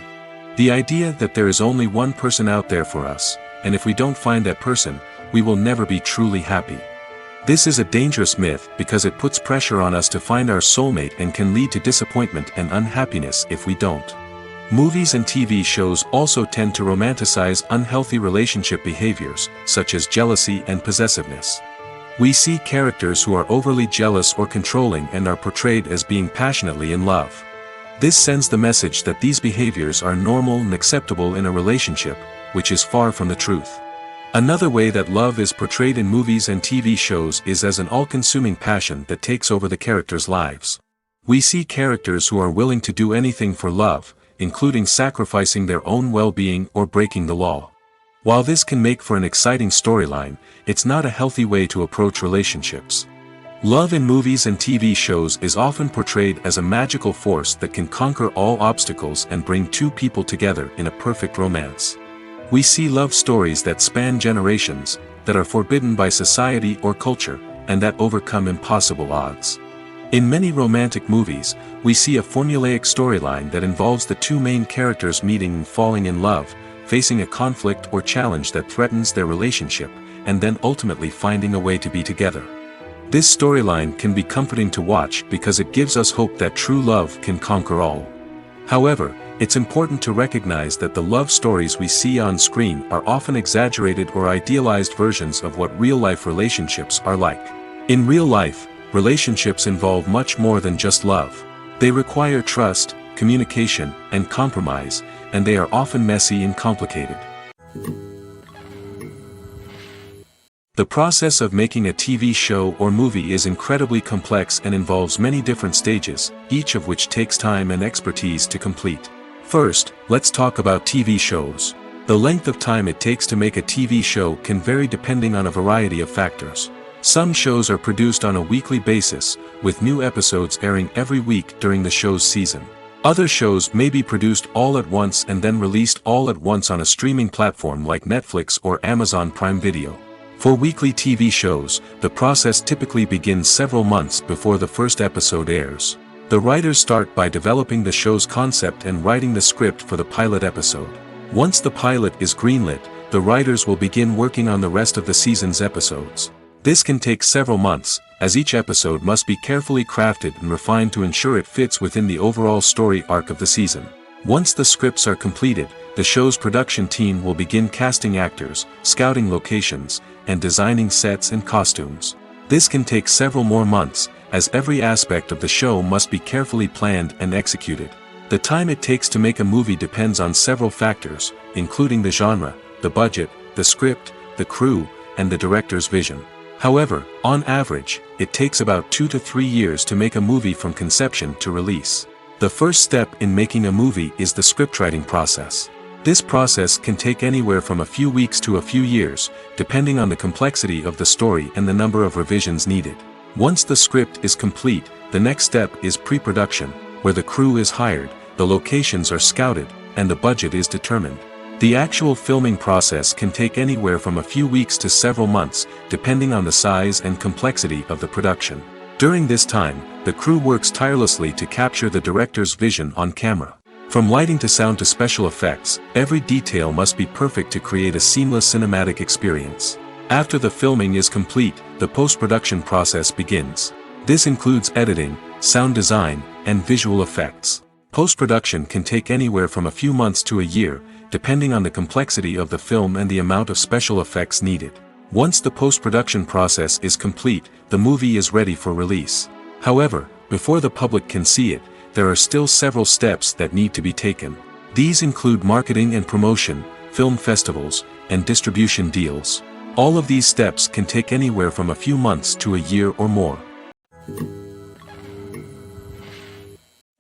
The idea that there is only one person out there for us, and if we don't find that person, we will never be truly happy. This is a dangerous myth because it puts pressure on us to find our soulmate and can lead to disappointment and unhappiness if we don't. Movies and TV shows also tend to romanticize unhealthy relationship behaviors, such as jealousy and possessiveness. We see characters who are overly jealous or controlling and are portrayed as being passionately in love. This sends the message that these behaviors are normal and acceptable in a relationship, which is far from the truth. Another way that love is portrayed in movies and TV shows is as an all-consuming passion that takes over the characters' lives. We see characters who are willing to do anything for love, including sacrificing their own well-being or breaking the law. While this can make for an exciting storyline, it's not a healthy way to approach relationships. Love in movies and TV shows is often portrayed as a magical force that can conquer all obstacles and bring two people together in a perfect romance. We see love stories that span generations, that are forbidden by society or culture, and that overcome impossible odds. In many romantic movies, we see a formulaic storyline that involves the two main characters meeting and falling in love, facing a conflict or challenge that threatens their relationship, and then ultimately finding a way to be together. This storyline can be comforting to watch because it gives us hope that true love can conquer all. However, it's important to recognize that the love stories we see on screen are often exaggerated or idealized versions of what real-life relationships are like. In real life, relationships involve much more than just love. They require trust, communication, and compromise, and they are often messy and complicated. The process of making a TV show or movie is incredibly complex and involves many different stages, each of which takes time and expertise to complete. First, let's talk about TV shows. The length of time it takes to make a TV show can vary depending on a variety of factors. Some shows are produced on a weekly basis, with new episodes airing every week during the show's season. Other shows may be produced all at once and then released all at once on a streaming platform like Netflix or Amazon Prime Video. For weekly TV shows, the process typically begins several months before the first episode airs. The writers start by developing the show's concept and writing the script for the pilot episode. Once the pilot is greenlit, the writers will begin working on the rest of the season's episodes. This can take several months, as each episode must be carefully crafted and refined to ensure it fits within the overall story arc of the season. Once the scripts are completed, the show's production team will begin casting actors, scouting locations, and designing sets and costumes. This can take several more months, as every aspect of the show must be carefully planned and executed. The time it takes to make a movie depends on several factors, including the genre, the budget, the script, the crew, and the director's vision. However, on average, it takes about 2 to 3 years to make a movie from conception to release. The first step in making a movie is the scriptwriting process. This process can take anywhere from a few weeks to a few years, depending on the complexity of the story and the number of revisions needed. Once the script is complete, the next step is pre-production, where the crew is hired, the locations are scouted, and the budget is determined. The actual filming process can take anywhere from a few weeks to several months, depending on the size and complexity of the production. During this time, the crew works tirelessly to capture the director's vision on camera. From lighting to sound to special effects, every detail must be perfect to create a seamless cinematic experience. After the filming is complete, the post-production process begins. This includes editing, sound design, and visual effects. Post-production can take anywhere from a few months to a year, depending on the complexity of the film and the amount of special effects needed. Once the post-production process is complete, the movie is ready for release. However, before the public can see it, there are still several steps that need to be taken. These include marketing and promotion, film festivals, and distribution deals. All of these steps can take anywhere from a few months to a year or more.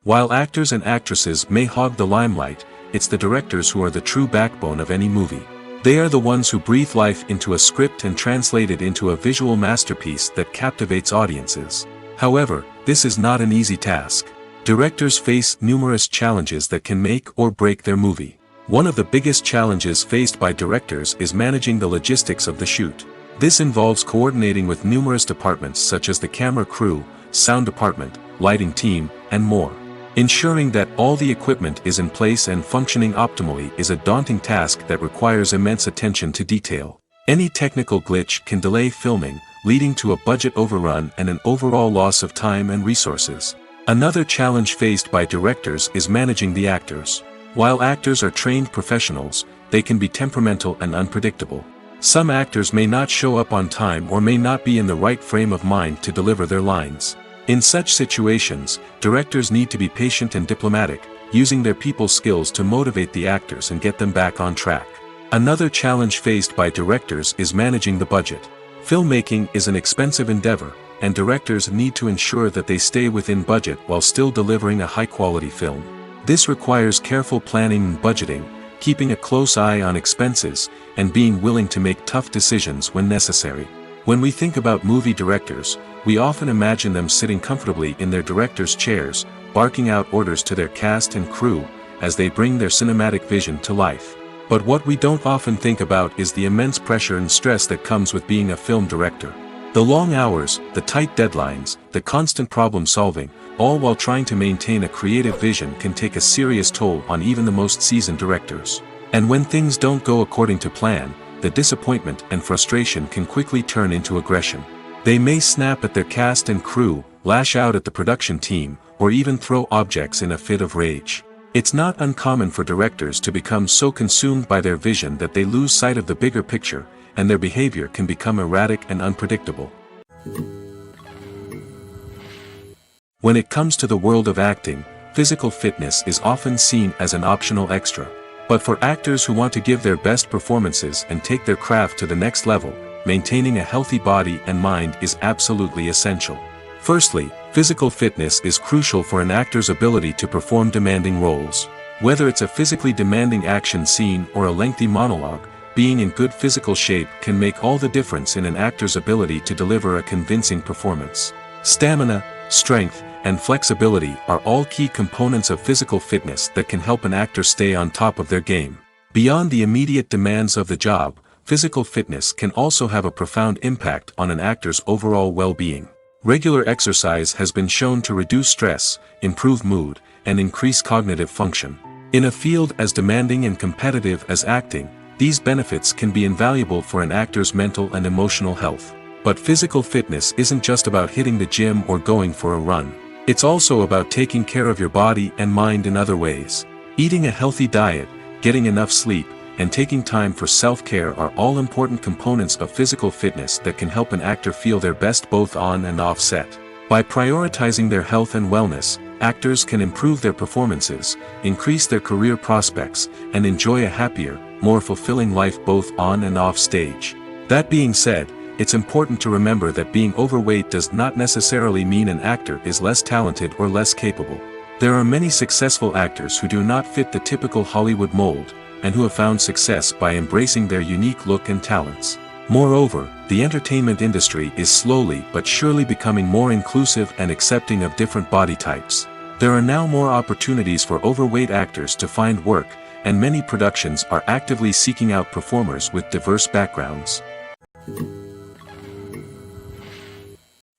While actors and actresses may hog the limelight, it's the directors who are the true backbone of any movie. They are the ones who breathe life into a script and translate it into a visual masterpiece that captivates audiences. However, this is not an easy task. Directors face numerous challenges that can make or break their movie. One of the biggest challenges faced by directors is managing the logistics of the shoot. This involves coordinating with numerous departments such as the camera crew, sound department, lighting team, and more. Ensuring that all the equipment is in place and functioning optimally is a daunting task that requires immense attention to detail. Any technical glitch can delay filming, leading to a budget overrun and an overall loss of time and resources. Another challenge faced by directors is managing the actors. While actors are trained professionals, they can be temperamental and unpredictable. Some actors may not show up on time or may not be in the right frame of mind to deliver their lines. In such situations, directors need to be patient and diplomatic, using their people skills to motivate the actors and get them back on track. Another challenge faced by directors is managing the budget. Filmmaking is an expensive endeavor, and directors need to ensure that they stay within budget while still delivering a high-quality film. This requires careful planning and budgeting, keeping a close eye on expenses, and being willing to make tough decisions when necessary. When we think about movie directors, we often imagine them sitting comfortably in their director's chairs, barking out orders to their cast and crew, as they bring their cinematic vision to life. But what we don't often think about is the immense pressure and stress that comes with being a film director. The long hours, the tight deadlines, the constant problem solving, all while trying to maintain a creative vision can take a serious toll on even the most seasoned directors. And when things don't go according to plan, the disappointment and frustration can quickly turn into aggression. They may snap at their cast and crew, lash out at the production team, or even throw objects in a fit of rage. It's not uncommon for directors to become so consumed by their vision that they lose sight of the bigger picture, and their behavior can become erratic and unpredictable. When it comes to the world of acting, physical fitness is often seen as an optional extra. But for actors who want to give their best performances and take their craft to the next level, maintaining a healthy body and mind is absolutely essential. Firstly, physical fitness is crucial for an actor's ability to perform demanding roles. Whether it's a physically demanding action scene or a lengthy monologue, being in good physical shape can make all the difference in an actor's ability to deliver a convincing performance. Stamina, strength, and flexibility are all key components of physical fitness that can help an actor stay on top of their game. Beyond the immediate demands of the job, physical fitness can also have a profound impact on an actor's overall well-being. Regular exercise has been shown to reduce stress, improve mood, and increase cognitive function. In a field as demanding and competitive as acting, these benefits can be invaluable for an actor's mental and emotional health. But physical fitness isn't just about hitting the gym or going for a run. It's also about taking care of your body and mind in other ways. Eating a healthy diet, getting enough sleep, and taking time for self-care are all important components of physical fitness that can help an actor feel their best both on and off set. By prioritizing their health and wellness, actors can improve their performances, increase their career prospects, and enjoy a happier, more fulfilling life both on and off stage. That being said, it's important to remember that being overweight does not necessarily mean an actor is less talented or less capable. There are many successful actors who do not fit the typical Hollywood mold, and who have found success by embracing their unique look and talents. Moreover, the entertainment industry is slowly but surely becoming more inclusive and accepting of different body types. There are now more opportunities for overweight actors to find work, and many productions are actively seeking out performers with diverse backgrounds.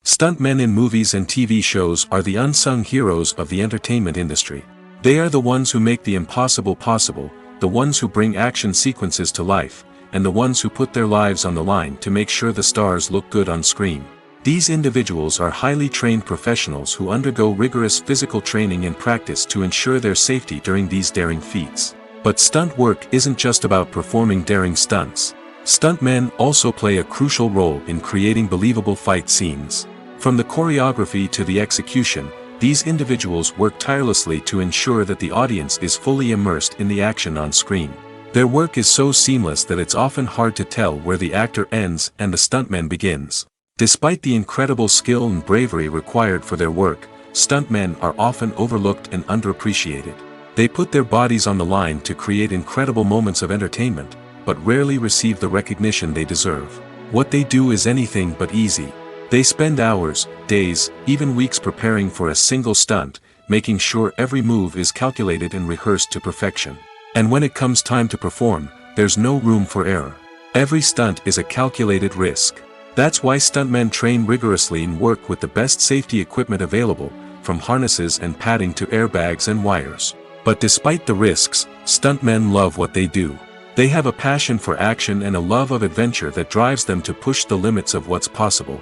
Stuntmen in movies and TV shows are the unsung heroes of the entertainment industry. They are the ones who make the impossible possible, the ones who bring action sequences to life, and the ones who put their lives on the line to make sure the stars look good on screen. These individuals are highly trained professionals who undergo rigorous physical training and practice to ensure their safety during these daring feats. But stunt work isn't just about performing daring stunts. Stuntmen also play a crucial role in creating believable fight scenes. From the choreography to the execution, these individuals work tirelessly to ensure that the audience is fully immersed in the action on screen. Their work is so seamless that it's often hard to tell where the actor ends and the stuntman begins. Despite the incredible skill and bravery required for their work, stuntmen are often overlooked and underappreciated. They put their bodies on the line to create incredible moments of entertainment, but rarely receive the recognition they deserve. What they do is anything but easy. They spend hours, days, even weeks preparing for a single stunt, making sure every move is calculated and rehearsed to perfection. And when it comes time to perform, there's no room for error. Every stunt is a calculated risk. That's why stuntmen train rigorously and work with the best safety equipment available, from harnesses and padding to airbags and wires. But despite the risks, stuntmen love what they do. They have a passion for action and a love of adventure that drives them to push the limits of what's possible.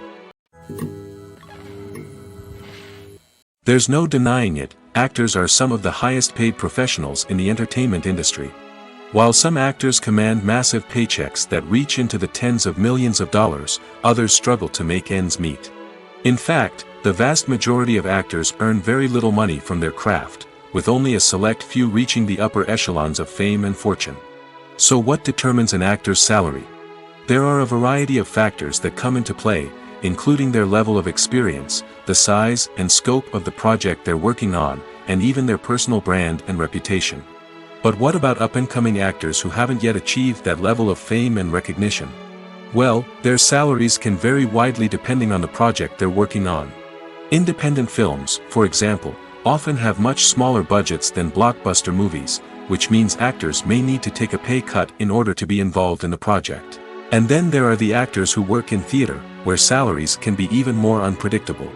There's no denying it, actors are some of the highest paid professionals in the entertainment industry. While some actors command massive paychecks that reach into the tens of millions of dollars, others struggle to make ends meet. In fact, the vast majority of actors earn very little money from their craft, with only a select few reaching the upper echelons of fame and fortune. So what determines an actor's salary? There are a variety of factors that come into play, including their level of experience, the size and scope of the project they're working on, and even their personal brand and reputation. But what about up-and-coming actors who haven't yet achieved that level of fame and recognition? Well, their salaries can vary widely depending on the project they're working on. Independent films, for example, often have much smaller budgets than blockbuster movies, which means actors may need to take a pay cut in order to be involved in the project. And then there are the actors who work in theater, where salaries can be even more unpredictable.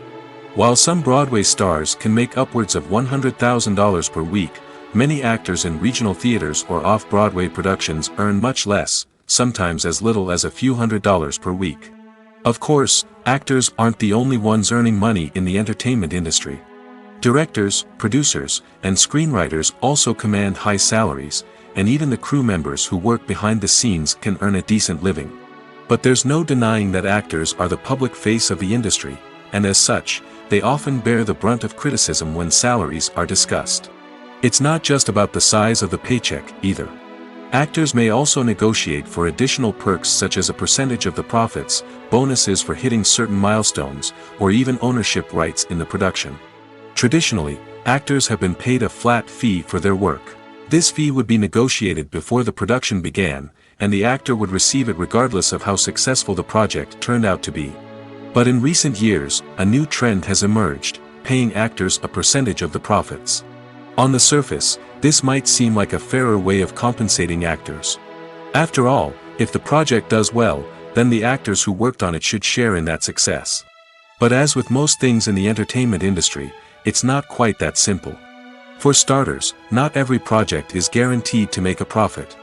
While some Broadway stars can make upwards of $100,000 per week, many actors in regional theaters or off-Broadway productions earn much less, sometimes as little as a few $100s per week. Of course, actors aren't the only ones earning money in the entertainment industry. Directors, producers, and screenwriters also command high salaries, and even the crew members who work behind the scenes can earn a decent living. But there's no denying that actors are the public face of the industry, and as such, they often bear the brunt of criticism when salaries are discussed. It's not just about the size of the paycheck, either. Actors may also negotiate for additional perks such as a percentage of the profits, bonuses for hitting certain milestones, or even ownership rights in the production. Traditionally, actors have been paid a flat fee for their work. This fee would be negotiated before the production began, and the actor would receive it regardless of how successful the project turned out to be. But in recent years, a new trend has emerged, paying actors a percentage of the profits. On the surface, this might seem like a fairer way of compensating actors. After all, if the project does well, then the actors who worked on it should share in that success. But as with most things in the entertainment industry, it's not quite that simple. For starters, not every project is guaranteed to make a profit.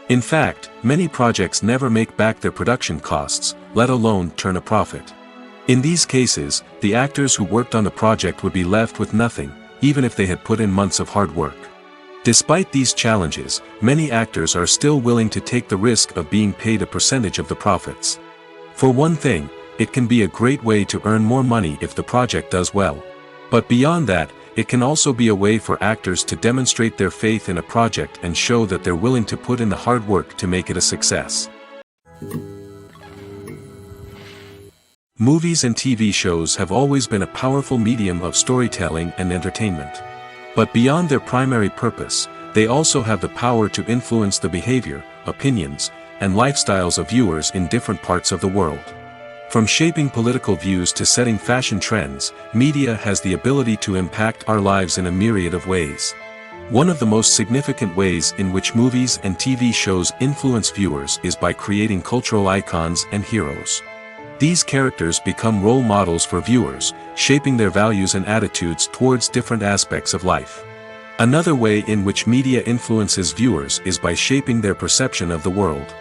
In fact, many projects never make back their production costs, let alone turn a profit. In these cases, the actors who worked on the project would be left with nothing, even if they had put in months of hard work. Despite these challenges, many actors are still willing to take the risk of being paid a percentage of the profits. For one thing, it can be a great way to earn more money if the project does well. But beyond that, it can also be a way for actors to demonstrate their faith in a project and show that they're willing to put in the hard work to make it a success. Movies and TV shows have always been a powerful medium of storytelling and entertainment. But beyond their primary purpose, they also have the power to influence the behavior, opinions, and lifestyles of viewers in different parts of the world. From shaping political views to setting fashion trends, media has the ability to impact our lives in a myriad of ways. One of the most significant ways in which movies and TV shows influence viewers is by creating cultural icons and heroes. These characters become role models for viewers, shaping their values and attitudes towards different aspects of life. Another way in which media influences viewers is by shaping their perception of the world.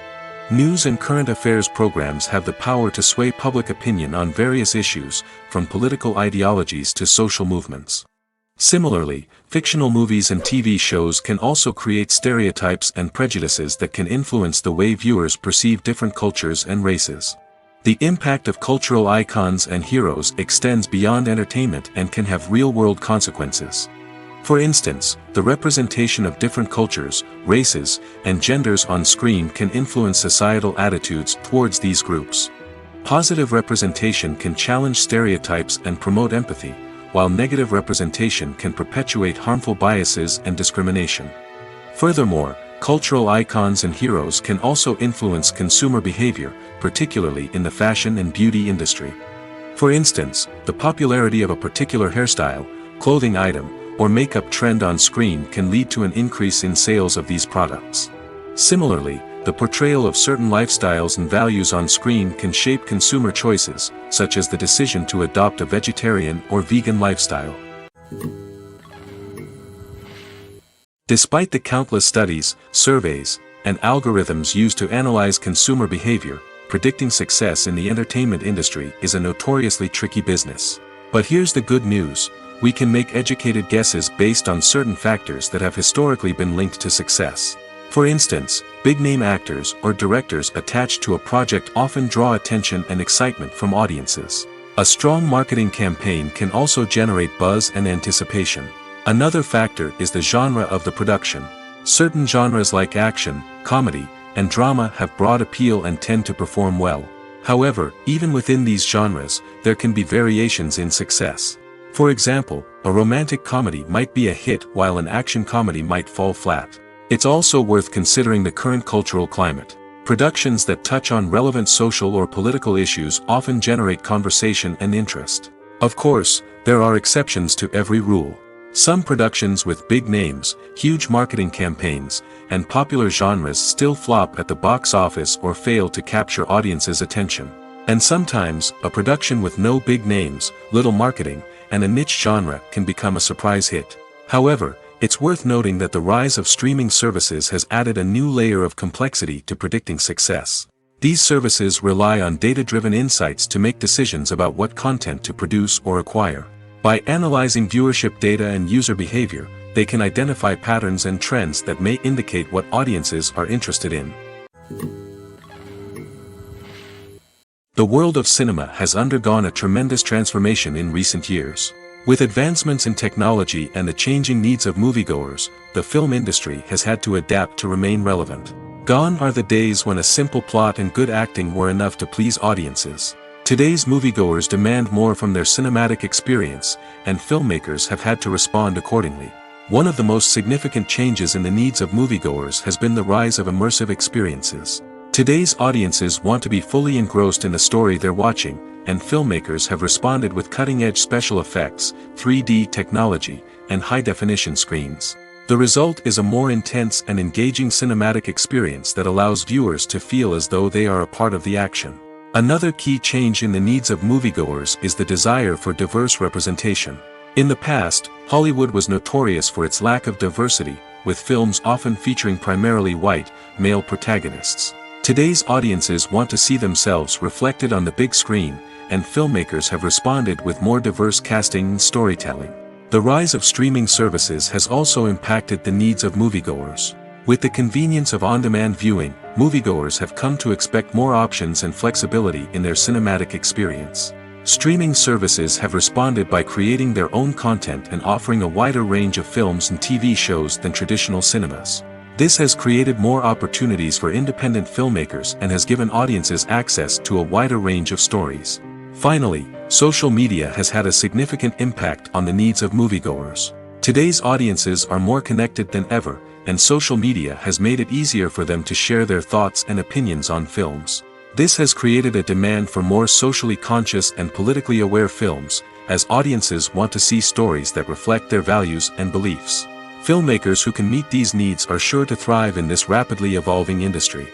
News and current affairs programs have the power to sway public opinion on various issues, from political ideologies to social movements. Similarly, fictional movies and TV shows can also create stereotypes and prejudices that can influence the way viewers perceive different cultures and races. The impact of cultural icons and heroes extends beyond entertainment and can have real-world consequences. For instance, the representation of different cultures, races, and genders on screen can influence societal attitudes towards these groups. Positive representation can challenge stereotypes and promote empathy, while negative representation can perpetuate harmful biases and discrimination. Furthermore, cultural icons and heroes can also influence consumer behavior, particularly in the fashion and beauty industry. For instance, the popularity of a particular hairstyle, clothing item, or makeup trend on screen can lead to an increase in sales of these products. Similarly, the portrayal of certain lifestyles and values on screen can shape consumer choices, such as the decision to adopt a vegetarian or vegan lifestyle. Despite the countless studies, surveys, and algorithms used to analyze consumer behavior, predicting success in the entertainment industry is a notoriously tricky business. But here's the good news: we can make educated guesses based on certain factors that have historically been linked to success. For instance, big-name actors or directors attached to a project often draw attention and excitement from audiences. A strong marketing campaign can also generate buzz and anticipation. Another factor is the genre of the production. Certain genres like action, comedy, and drama have broad appeal and tend to perform well. However, even within these genres, there can be variations in success. For example, a romantic comedy might be a hit while an action comedy might fall flat. It's also worth considering the current cultural climate. Productions that touch on relevant social or political issues often generate conversation and interest. Of course, there are exceptions to every rule. Some productions with big names, huge marketing campaigns, and popular genres still flop at the box office or fail to capture audiences' attention. And sometimes, a production with no big names, little marketing, and a niche genre can become a surprise hit. However, it's worth noting that the rise of streaming services has added a new layer of complexity to predicting success. These services rely on data-driven insights to make decisions about what content to produce or acquire. By analyzing viewership data and user behavior, they can identify patterns and trends that may indicate what audiences are interested in. The world of cinema has undergone a tremendous transformation in recent years. With advancements in technology and the changing needs of moviegoers, the film industry has had to adapt to remain relevant. Gone are the days when a simple plot and good acting were enough to please audiences. Today's moviegoers demand more from their cinematic experience, and filmmakers have had to respond accordingly. One of the most significant changes in the needs of moviegoers has been the rise of immersive experiences. Today's audiences want to be fully engrossed in the story they're watching, and filmmakers have responded with cutting-edge special effects, 3D technology, and high-definition screens. The result is a more intense and engaging cinematic experience that allows viewers to feel as though they are a part of the action. Another key change in the needs of moviegoers is the desire for diverse representation. In the past, Hollywood was notorious for its lack of diversity, with films often featuring primarily white, male protagonists. Today's audiences want to see themselves reflected on the big screen, and filmmakers have responded with more diverse casting and storytelling. The rise of streaming services has also impacted the needs of moviegoers. With the convenience of on-demand viewing, moviegoers have come to expect more options and flexibility in their cinematic experience. Streaming services have responded by creating their own content and offering a wider range of films and TV shows than traditional cinemas. This has created more opportunities for independent filmmakers and has given audiences access to a wider range of stories. Finally, social media has had a significant impact on the needs of moviegoers. Today's audiences are more connected than ever, and social media has made it easier for them to share their thoughts and opinions on films. This has created a demand for more socially conscious and politically aware films, as audiences want to see stories that reflect their values and beliefs. Filmmakers who can meet these needs are sure to thrive in this rapidly evolving industry.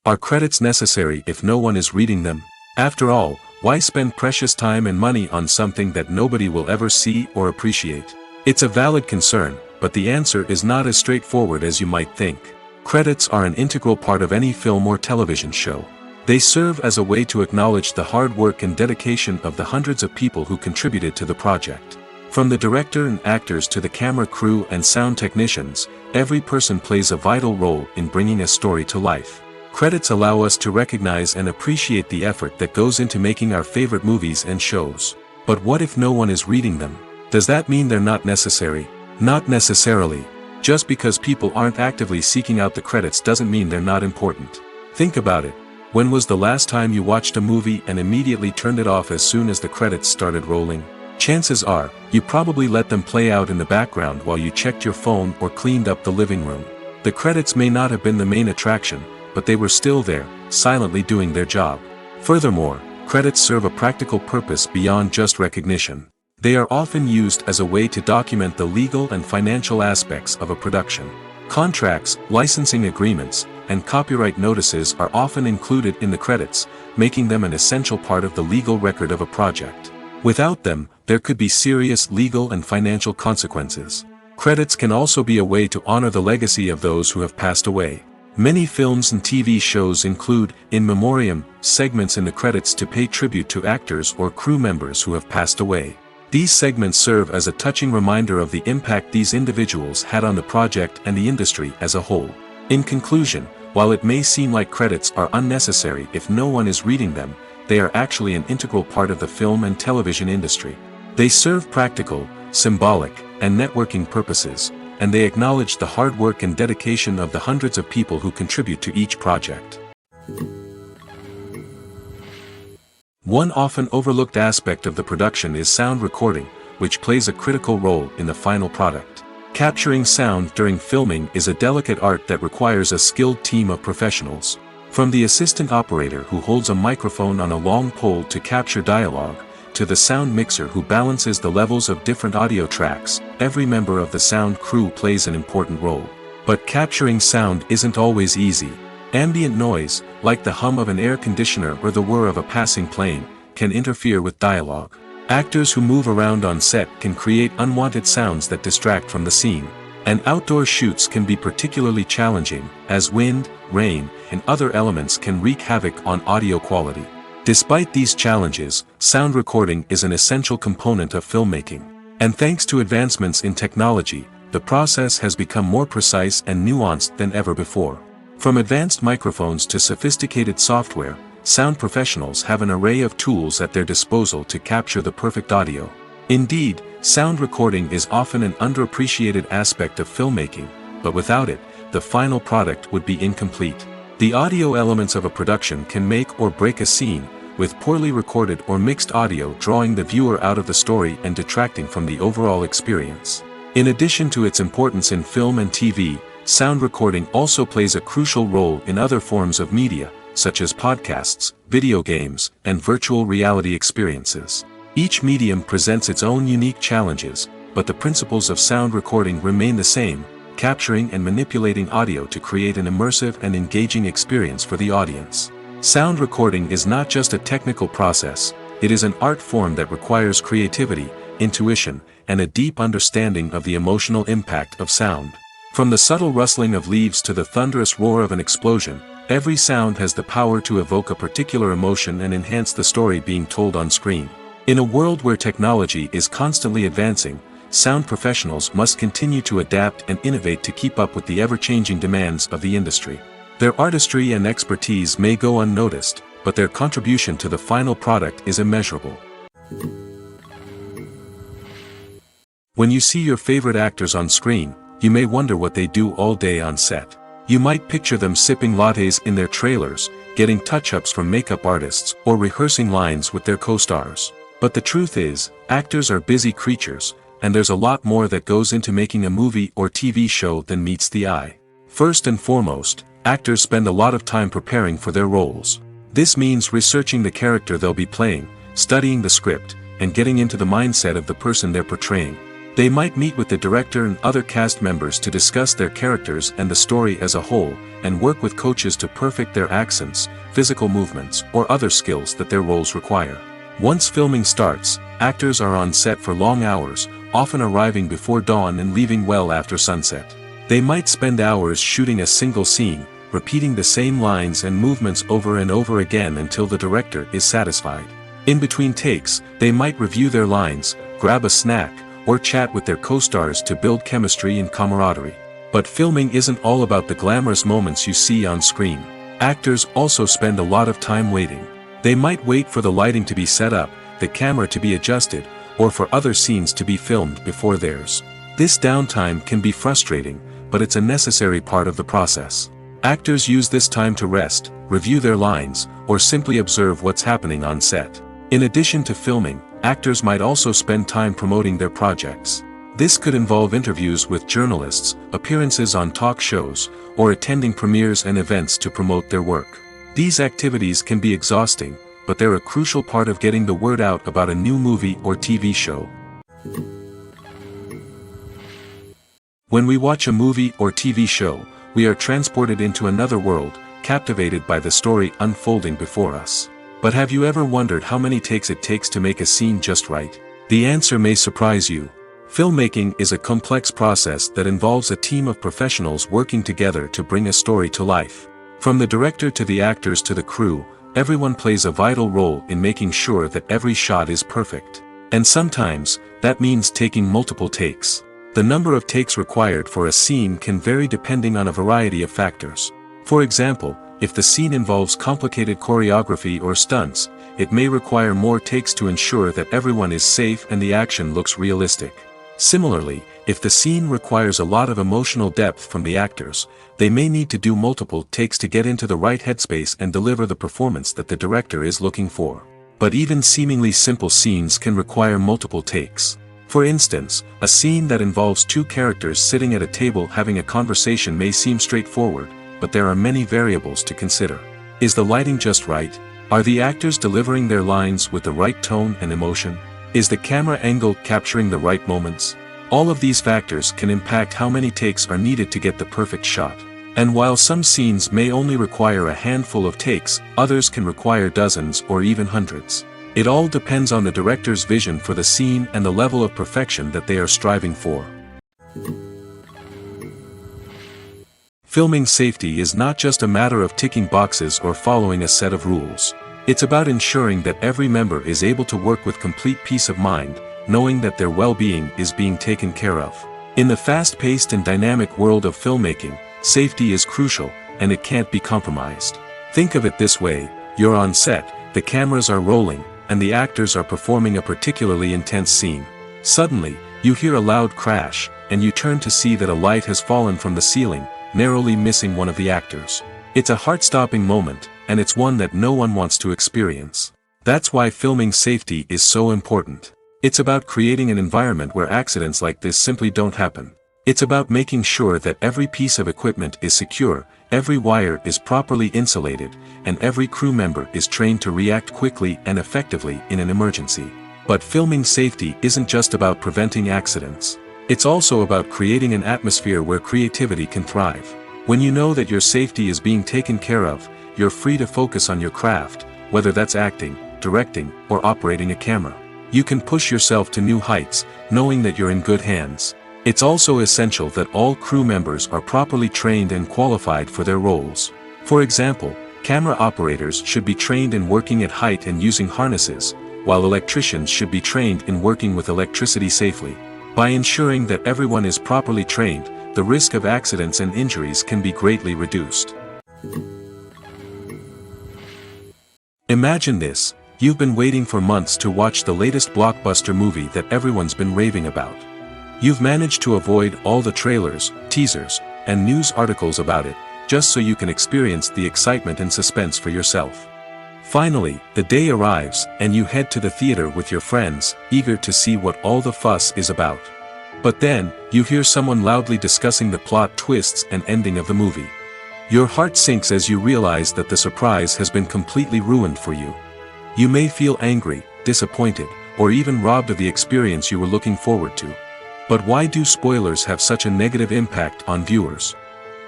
Are credits necessary if no one is reading them? After all, why spend precious time and money on something that nobody will ever see or appreciate? It's a valid concern, but the answer is not as straightforward as you might think. Credits are an integral part of any film or television show. They serve as a way to acknowledge the hard work and dedication of the hundreds of people who contributed to the project. From the director and actors to the camera crew and sound technicians, every person plays a vital role in bringing a story to life. Credits allow us to recognize and appreciate the effort that goes into making our favorite movies and shows. But what if no one is reading them? Does that mean they're not necessary? Not necessarily. Just because people aren't actively seeking out the credits doesn't mean they're not important. Think about it. When was the last time you watched a movie and immediately turned it off as soon as the credits started rolling? Chances are, you probably let them play out in the background while you checked your phone or cleaned up the living room. The credits may not have been the main attraction, but they were still there, silently doing their job. Furthermore, credits serve a practical purpose beyond just recognition. They are often used as a way to document the legal and financial aspects of a production. Contracts, licensing agreements, and copyright notices are often included in the credits, making them an essential part of the legal record of a project. Without them, there could be serious legal and financial consequences. Credits can also be a way to honor the legacy of those who have passed away. Many films and TV shows include, in memoriam, segments in the credits to pay tribute to actors or crew members who have passed away. These segments serve as a touching reminder of the impact these individuals had on the project and the industry as a whole. In conclusion, while it may seem like credits are unnecessary if no one is reading them, they are actually an integral part of the film and television industry. They serve practical, symbolic, and networking purposes, and they acknowledge the hard work and dedication of the hundreds of people who contribute to each project. One often overlooked aspect of the production is sound recording, which plays a critical role in the final product. Capturing sound during filming is a delicate art that requires a skilled team of professionals. From the assistant operator who holds a microphone on a long pole to capture dialogue, to the sound mixer who balances the levels of different audio tracks, every member of the sound crew plays an important role. But capturing sound isn't always easy. Ambient noise, like the hum of an air conditioner or the whir of a passing plane, can interfere with dialogue. Actors who move around on set can create unwanted sounds that distract from the scene. And outdoor shoots can be particularly challenging, as wind, rain, and other elements can wreak havoc on audio quality. Despite these challenges, sound recording is an essential component of filmmaking. And thanks to advancements in technology, the process has become more precise and nuanced than ever before. From advanced microphones to sophisticated software, sound professionals have an array of tools at their disposal to capture the perfect audio. Indeed, sound recording is often an underappreciated aspect of filmmaking, but without it, the final product would be incomplete. The audio elements of a production can make or break a scene, with poorly recorded or mixed audio drawing the viewer out of the story and detracting from the overall experience. In addition to its importance in film and TV, sound recording also plays a crucial role in other forms of media, such as podcasts, video games, and virtual reality experiences. Each medium presents its own unique challenges, but the principles of sound recording remain the same, capturing and manipulating audio to create an immersive and engaging experience for the audience. Sound recording is not just a technical process, it is an art form that requires creativity, intuition, and a deep understanding of the emotional impact of sound. From the subtle rustling of leaves to the thunderous roar of an explosion, every sound has the power to evoke a particular emotion and enhance the story being told on screen. In a world where technology is constantly advancing, sound professionals must continue to adapt and innovate to keep up with the ever-changing demands of the industry. Their artistry and expertise may go unnoticed, but their contribution to the final product is immeasurable. When you see your favorite actors on screen, you may wonder what they do all day on set. You might picture them sipping lattes in their trailers, getting touch-ups from makeup artists, or rehearsing lines with their co-stars. But the truth is, actors are busy creatures, and there's a lot more that goes into making a movie or TV show than meets the eye. First and foremost, actors spend a lot of time preparing for their roles. This means researching the character they'll be playing, studying the script, and getting into the mindset of the person they're portraying. They might meet with the director and other cast members to discuss their characters and the story as a whole, and work with coaches to perfect their accents, physical movements, or other skills that their roles require. Once filming starts, actors are on set for long hours, often arriving before dawn and leaving well after sunset. They might spend hours shooting a single scene, repeating the same lines and movements over and over again until the director is satisfied. In between takes, they might review their lines, grab a snack, or chat with their co-stars to build chemistry and camaraderie. But filming isn't all about the glamorous moments you see on screen. Actors also spend a lot of time waiting. They might wait for the lighting to be set up, the camera to be adjusted, or for other scenes to be filmed before theirs. This downtime can be frustrating, but it's a necessary part of the process. Actors use this time to rest, review their lines, or simply observe what's happening on set. In addition to filming, actors might also spend time promoting their projects. This could involve interviews with journalists, appearances on talk shows, or attending premieres and events to promote their work. These activities can be exhausting, but they're a crucial part of getting the word out about a new movie or TV show. When we watch a movie or TV show, we are transported into another world, captivated by the story unfolding before us. But have you ever wondered how many takes it takes to make a scene just right? The answer may surprise you. Filmmaking is a complex process that involves a team of professionals working together to bring a story to life. From the director to the actors to the crew, everyone plays a vital role in making sure that every shot is perfect. And sometimes, that means taking multiple takes. The number of takes required for a scene can vary depending on a variety of factors. For example, if the scene involves complicated choreography or stunts, it may require more takes to ensure that everyone is safe and the action looks realistic. Similarly, if the scene requires a lot of emotional depth from the actors, they may need to do multiple takes to get into the right headspace and deliver the performance that the director is looking for. But even seemingly simple scenes can require multiple takes. For instance, a scene that involves two characters sitting at a table having a conversation may seem straightforward, but there are many variables to consider. Is the lighting just right? Are the actors delivering their lines with the right tone and emotion? Is the camera angle capturing the right moments? All of these factors can impact how many takes are needed to get the perfect shot. And while some scenes may only require a handful of takes, others can require dozens or even hundreds. It all depends on the director's vision for the scene and the level of perfection that they are striving for. Filming safety is not just a matter of ticking boxes or following a set of rules. It's about ensuring that every member is able to work with complete peace of mind, knowing that their well-being is being taken care of. In the fast-paced and dynamic world of filmmaking, safety is crucial, and it can't be compromised. Think of it this way: you're on set, the cameras are rolling, and the actors are performing a particularly intense scene. Suddenly, you hear a loud crash, and you turn to see that a light has fallen from the ceiling, narrowly missing one of the actors. It's a heart-stopping moment, and it's one that no one wants to experience. That's why filming safety is so important. It's about creating an environment where accidents like this simply don't happen. It's about making sure that every piece of equipment is secure, every wire is properly insulated, and every crew member is trained to react quickly and effectively in an emergency. But filming safety isn't just about preventing accidents. It's also about creating an atmosphere where creativity can thrive. When you know that your safety is being taken care of, you're free to focus on your craft, whether that's acting, directing, or operating a camera. You can push yourself to new heights, knowing that you're in good hands. It's also essential that all crew members are properly trained and qualified for their roles. For example, camera operators should be trained in working at height and using harnesses, while electricians should be trained in working with electricity safely. By ensuring that everyone is properly trained, the risk of accidents and injuries can be greatly reduced. Imagine this: you've been waiting for months to watch the latest blockbuster movie that everyone's been raving about. You've managed to avoid all the trailers, teasers, and news articles about it, just so you can experience the excitement and suspense for yourself. Finally, the day arrives, and you head to the theater with your friends, eager to see what all the fuss is about. But then, you hear someone loudly discussing the plot twists and ending of the movie. Your heart sinks as you realize that the surprise has been completely ruined for you. You may feel angry, disappointed, or even robbed of the experience you were looking forward to. But why do spoilers have such a negative impact on viewers?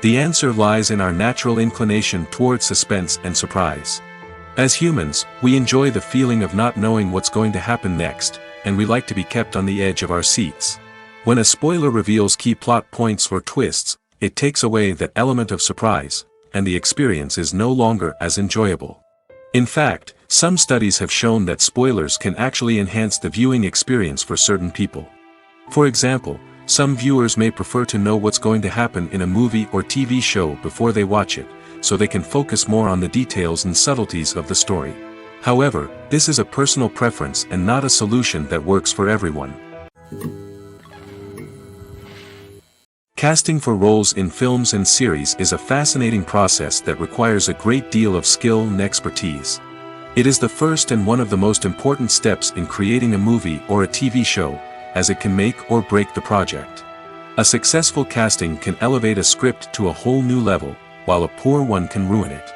The answer lies in our natural inclination toward suspense and surprise. As humans, we enjoy the feeling of not knowing what's going to happen next, and we like to be kept on the edge of our seats. When a spoiler reveals key plot points or twists, it takes away that element of surprise, and the experience is no longer as enjoyable. In fact, some studies have shown that spoilers can actually enhance the viewing experience for certain people. For example, some viewers may prefer to know what's going to happen in a movie or TV show before they watch it, so they can focus more on the details and subtleties of the story. However, this is a personal preference and not a solution that works for everyone. Casting for roles in films and series is a fascinating process that requires a great deal of skill and expertise. It is the first and one of the most important steps in creating a movie or a TV show, as it can make or break the project. A successful casting can elevate a script to a whole new level, while a poor one can ruin it.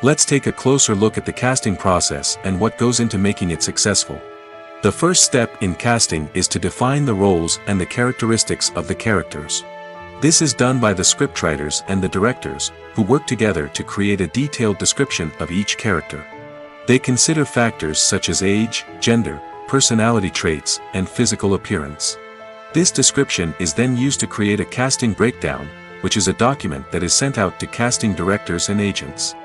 Let's take a closer look at the casting process and what goes into making it successful. The first step in casting is to define the roles and the characteristics of the characters. This is done by the scriptwriters and the directors, who work together to create a detailed description of each character. They consider factors such as age, gender, personality traits, and physical appearance. This description is then used to create a casting breakdown, which is a document that is sent out to casting directors and agents.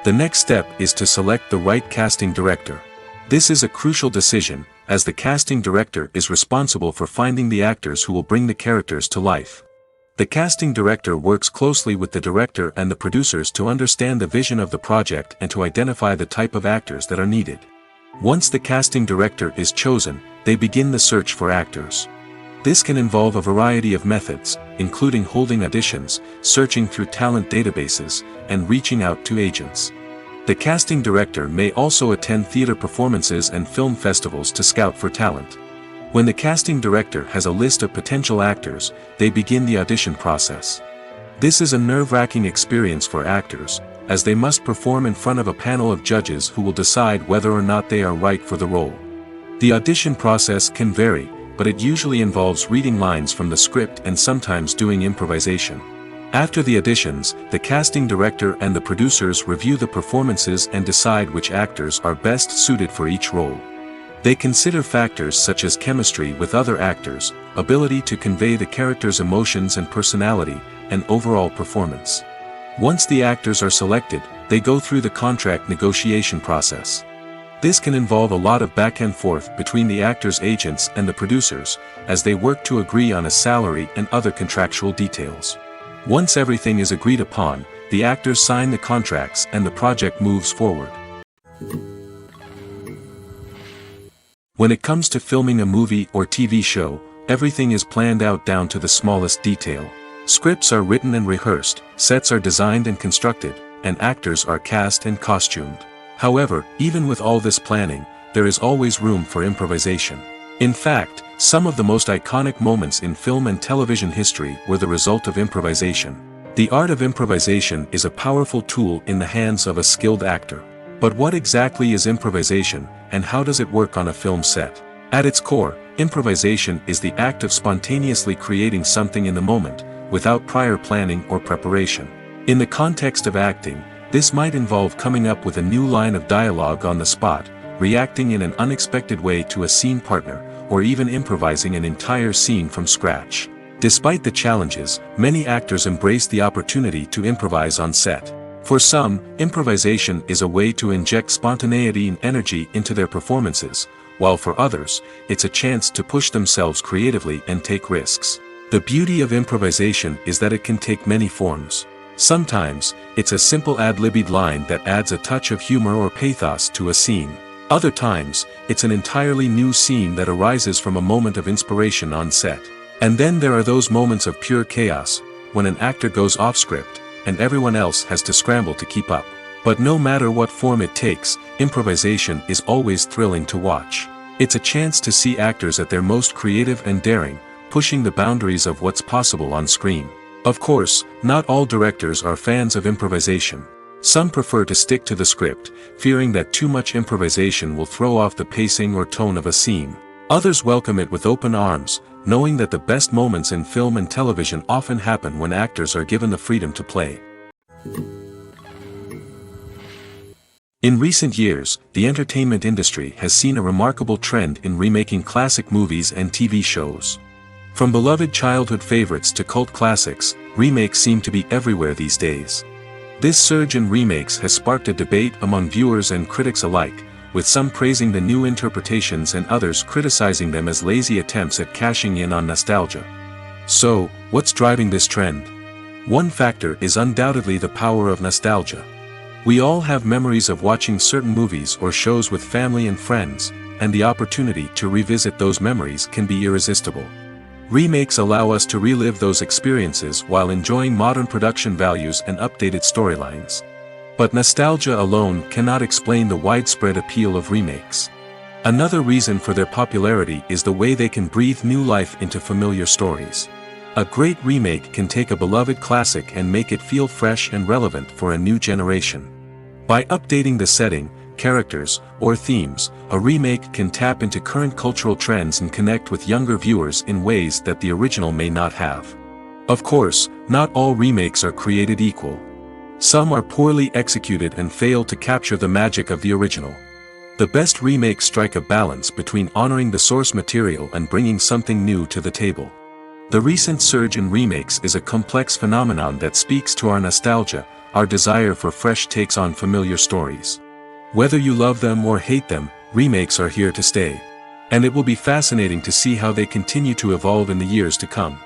The next step is to select the right casting director. This is a crucial decision, as the casting director is responsible for finding the actors who will bring the characters to life. The casting director works closely with the director and the producers to understand the vision of the project and to identify the type of actors that are needed. Once the casting director is chosen, they begin the search for actors. This can involve a variety of methods, including holding auditions, searching through talent databases, and reaching out to agents. The casting director may also attend theater performances and film festivals to scout for talent. When the casting director has a list of potential actors, they begin the audition process. This is a nerve-wracking experience for actors, as they must perform in front of a panel of judges who will decide whether or not they are right for the role. The audition process can vary, but it usually involves reading lines from the script and sometimes doing improvisation. After the auditions, the casting director and the producers review the performances and decide which actors are best suited for each role. They consider factors such as chemistry with other actors, ability to convey the character's emotions and personality, and overall performance. Once the actors are selected, they go through the contract negotiation process. This can involve a lot of back and forth between the actors' agents and the producers, as they work to agree on a salary and other contractual details. Once everything is agreed upon, the actors sign the contracts and the project moves forward. When it comes to filming a movie or TV show, everything is planned out down to the smallest detail. Scripts are written and rehearsed, sets are designed and constructed, and actors are cast and costumed. However, even with all this planning, there is always room for improvisation. In fact, some of the most iconic moments in film and television history were the result of improvisation. The art of improvisation is a powerful tool in the hands of a skilled actor. But what exactly is improvisation, and how does it work on a film set? At its core, improvisation is the act of spontaneously creating something in the moment, without prior planning or preparation. In the context of acting, this might involve coming up with a new line of dialogue on the spot, reacting in an unexpected way to a scene partner, or even improvising an entire scene from scratch. Despite the challenges, many actors embrace the opportunity to improvise on set. For some, improvisation is a way to inject spontaneity and energy into their performances, while for others, it's a chance to push themselves creatively and take risks. The beauty of improvisation is that it can take many forms. Sometimes, it's a simple ad-libbed line that adds a touch of humor or pathos to a scene. Other times, it's an entirely new scene that arises from a moment of inspiration on set. And then there are those moments of pure chaos, when an actor goes off script, and everyone else has to scramble to keep up. But no matter what form it takes, improvisation is always thrilling to watch. It's a chance to see actors at their most creative and daring, pushing the boundaries of what's possible on screen. Of course, not all directors are fans of improvisation. Some prefer to stick to the script, fearing that too much improvisation will throw off the pacing or tone of a scene. Others welcome it with open arms, knowing that the best moments in film and television often happen when actors are given the freedom to play. In recent years, the entertainment industry has seen a remarkable trend in remaking classic movies and TV shows. From beloved childhood favorites to cult classics, remakes seem to be everywhere these days. This surge in remakes has sparked a debate among viewers and critics alike, with some praising the new interpretations and others criticizing them as lazy attempts at cashing in on nostalgia. So, what's driving this trend? One factor is undoubtedly the power of nostalgia. We all have memories of watching certain movies or shows with family and friends, and the opportunity to revisit those memories can be irresistible. Remakes allow us to relive those experiences while enjoying modern production values and updated storylines. But nostalgia alone cannot explain the widespread appeal of remakes. Another reason for their popularity is the way they can breathe new life into familiar stories. A great remake can take a beloved classic and make it feel fresh and relevant for a new generation. By updating the setting, characters, or themes, a remake can tap into current cultural trends and connect with younger viewers in ways that the original may not have. Of course, not all remakes are created equal. Some are poorly executed and fail to capture the magic of the original. The best remakes strike a balance between honoring the source material and bringing something new to the table. The recent surge in remakes is a complex phenomenon that speaks to our nostalgia, our desire for fresh takes on familiar stories. Whether you love them or hate them, remakes are here to stay. And it will be fascinating to see how they continue to evolve in the years to come.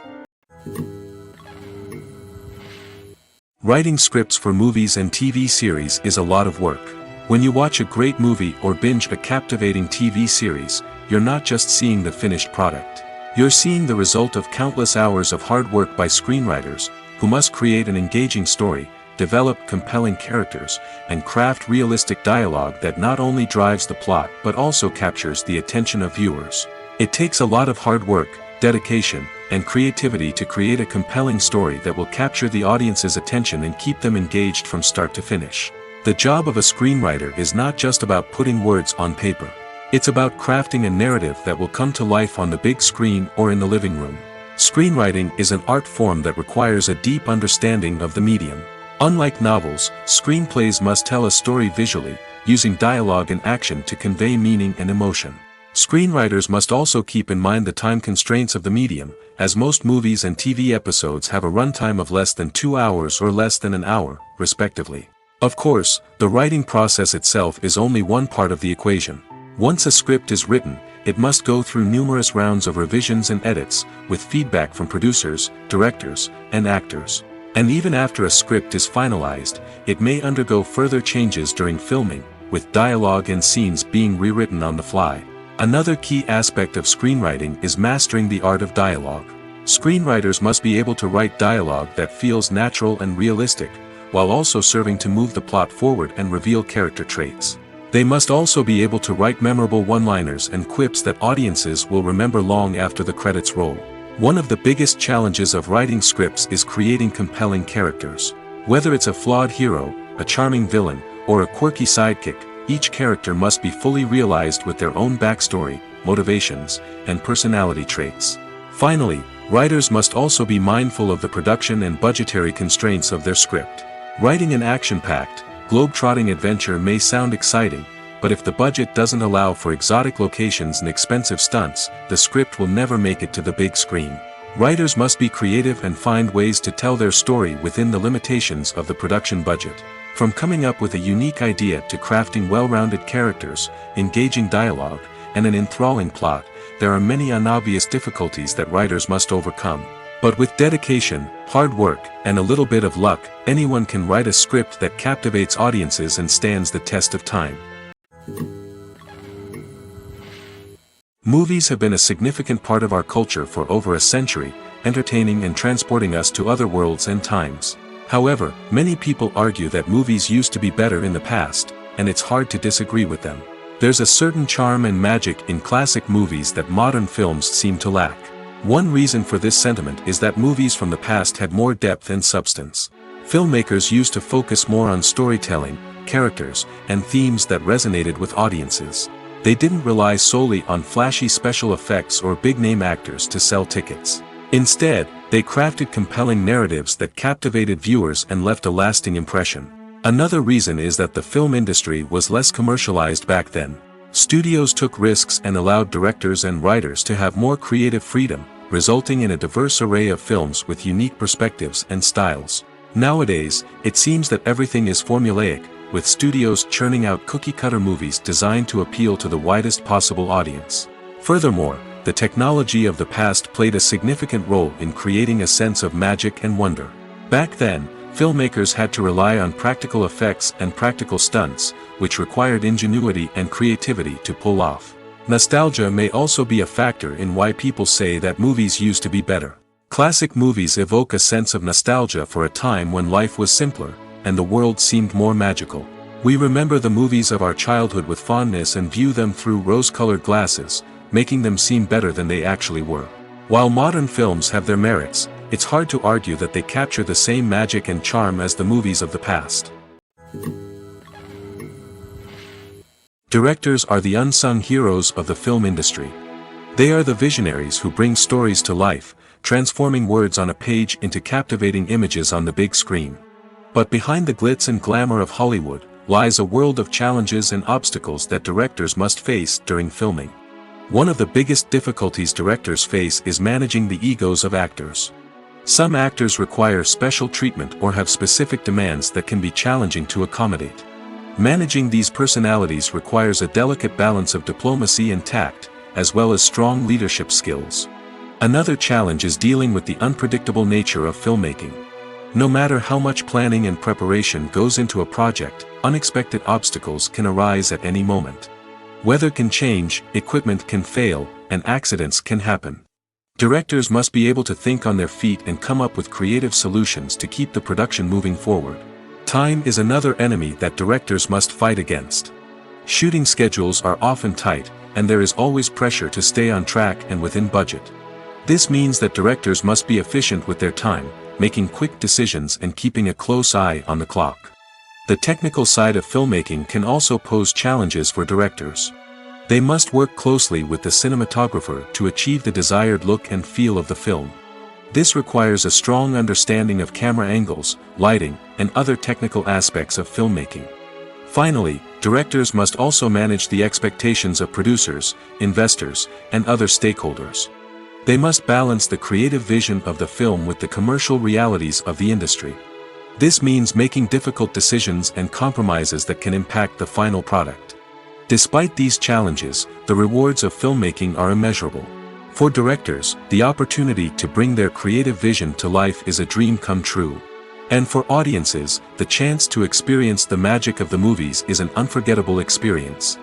Writing scripts for movies and TV series is a lot of work. When you watch a great movie or binge a captivating TV series, you're not just seeing the finished product. You're seeing the result of countless hours of hard work by screenwriters, who must create an engaging story, develop compelling characters, and craft realistic dialogue that not only drives the plot but also captures the attention of viewers. It takes a lot of hard work, dedication, and creativity to create a compelling story that will capture the audience's attention and keep them engaged from start to finish. The job of a screenwriter is not just about putting words on paper. It's about crafting a narrative that will come to life on the big screen or in the living room. Screenwriting is an art form that requires a deep understanding of the medium. Unlike novels, screenplays must tell a story visually, using dialogue and action to convey meaning and emotion. Screenwriters must also keep in mind the time constraints of the medium, as most movies and TV episodes have a runtime of less than 2 hours or less than an hour, respectively. Of course, the writing process itself is only one part of the equation. Once a script is written, it must go through numerous rounds of revisions and edits, with feedback from producers, directors, and actors. And even after a script is finalized, it may undergo further changes during filming, with dialogue and scenes being rewritten on the fly. Another key aspect of screenwriting is mastering the art of dialogue. Screenwriters must be able to write dialogue that feels natural and realistic, while also serving to move the plot forward and reveal character traits. They must also be able to write memorable one-liners and quips that audiences will remember long after the credits roll. One of the biggest challenges of writing scripts is creating compelling characters. Whether it's a flawed hero, a charming villain, or a quirky sidekick, each character must be fully realized with their own backstory, motivations, and personality traits. Finally, writers must also be mindful of the production and budgetary constraints of their script. Writing an action-packed, globe-trotting adventure may sound exciting, but if the budget doesn't allow for exotic locations and expensive stunts, the script will never make it to the big screen. Writers must be creative and find ways to tell their story within the limitations of the production budget. From coming up with a unique idea to crafting well-rounded characters, engaging dialogue, and an enthralling plot, there are many unobvious difficulties that writers must overcome. But with dedication, hard work, and a little bit of luck, anyone can write a script that captivates audiences and stands the test of time. Movies have been a significant part of our culture for over a century, entertaining and transporting us to other worlds and times. However, many people argue that movies used to be better in the past, and it's hard to disagree with them. There's a certain charm and magic in classic movies that modern films seem to lack. One reason for this sentiment is that movies from the past had more depth and substance. Filmmakers used to focus more on storytelling, characters, and themes that resonated with audiences. They didn't rely solely on flashy special effects or big-name actors to sell tickets. Instead, they crafted compelling narratives that captivated viewers and left a lasting impression. Another reason is that the film industry was less commercialized back then. Studios took risks and allowed directors and writers to have more creative freedom, resulting in a diverse array of films with unique perspectives and styles. Nowadays, it seems that everything is formulaic, with studios churning out cookie-cutter movies designed to appeal to the widest possible audience. Furthermore, the technology of the past played a significant role in creating a sense of magic and wonder. Back then, filmmakers had to rely on practical effects and practical stunts, which required ingenuity and creativity to pull off. Nostalgia may also be a factor in why people say that movies used to be better. Classic movies evoke a sense of nostalgia for a time when life was simpler, and the world seemed more magical. We remember the movies of our childhood with fondness and view them through rose-colored glasses, making them seem better than they actually were. While modern films have their merits, it's hard to argue that they capture the same magic and charm as the movies of the past. Directors are the unsung heroes of the film industry. They are the visionaries who bring stories to life, transforming words on a page into captivating images on the big screen. But behind the glitz and glamour of Hollywood, lies a world of challenges and obstacles that directors must face during filming. One of the biggest difficulties directors face is managing the egos of actors. Some actors require special treatment or have specific demands that can be challenging to accommodate. Managing these personalities requires a delicate balance of diplomacy and tact, as well as strong leadership skills. Another challenge is dealing with the unpredictable nature of filmmaking. No matter how much planning and preparation goes into a project, unexpected obstacles can arise at any moment. Weather can change, equipment can fail, and accidents can happen. Directors must be able to think on their feet and come up with creative solutions to keep the production moving forward. Time is another enemy that directors must fight against. Shooting schedules are often tight, and there is always pressure to stay on track and within budget. This means that directors must be efficient with their time, making quick decisions and keeping a close eye on the clock. The technical side of filmmaking can also pose challenges for directors. They must work closely with the cinematographer to achieve the desired look and feel of the film. This requires a strong understanding of camera angles, lighting, and other technical aspects of filmmaking. Finally, directors must also manage the expectations of producers, investors, and other stakeholders. They must balance the creative vision of the film with the commercial realities of the industry. This means making difficult decisions and compromises that can impact the final product. Despite these challenges, the rewards of filmmaking are immeasurable. For directors, the opportunity to bring their creative vision to life is a dream come true. And for audiences, the chance to experience the magic of the movies is an unforgettable experience.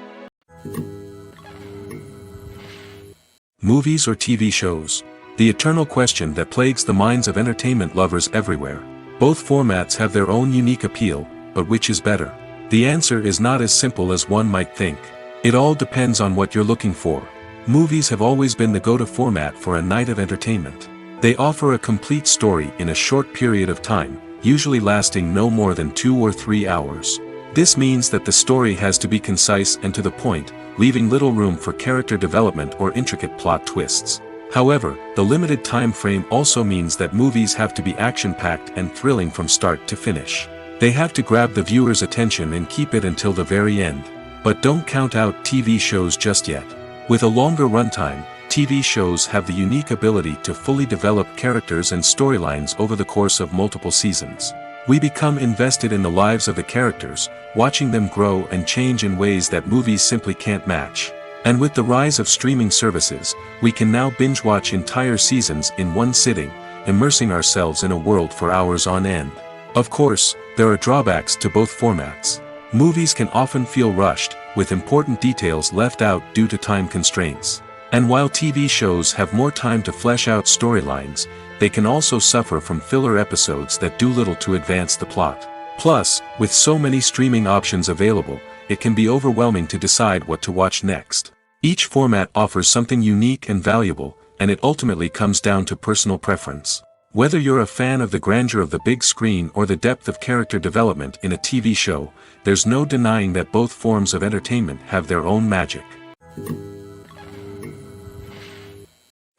Movies or TV shows? The eternal question that plagues the minds of entertainment lovers everywhere. Both formats have their own unique appeal, but which is better? The answer is not as simple as one might think. It all depends on what you're looking for. Movies have always been the go-to format for a night of entertainment. They offer a complete story in a short period of time, usually lasting no more than 2 or 3 hours. This means that the story has to be concise and to the point, leaving little room for character development or intricate plot twists. However, the limited time frame also means that movies have to be action-packed and thrilling from start to finish. They have to grab the viewer's attention and keep it until the very end. But don't count out TV shows just yet. With a longer runtime, TV shows have the unique ability to fully develop characters and storylines over the course of multiple seasons. We become invested in the lives of the characters, watching them grow and change in ways that movies simply can't match. And with the rise of streaming services, we can now binge-watch entire seasons in one sitting, immersing ourselves in a world for hours on end. Of course, there are drawbacks to both formats. Movies can often feel rushed, with important details left out due to time constraints. And while TV shows have more time to flesh out storylines, they can also suffer from filler episodes that do little to advance the plot. Plus, with so many streaming options available, it can be overwhelming to decide what to watch next. Each format offers something unique and valuable, and it ultimately comes down to personal preference. Whether you're a fan of the grandeur of the big screen or the depth of character development in a TV show, there's no denying that both forms of entertainment have their own magic.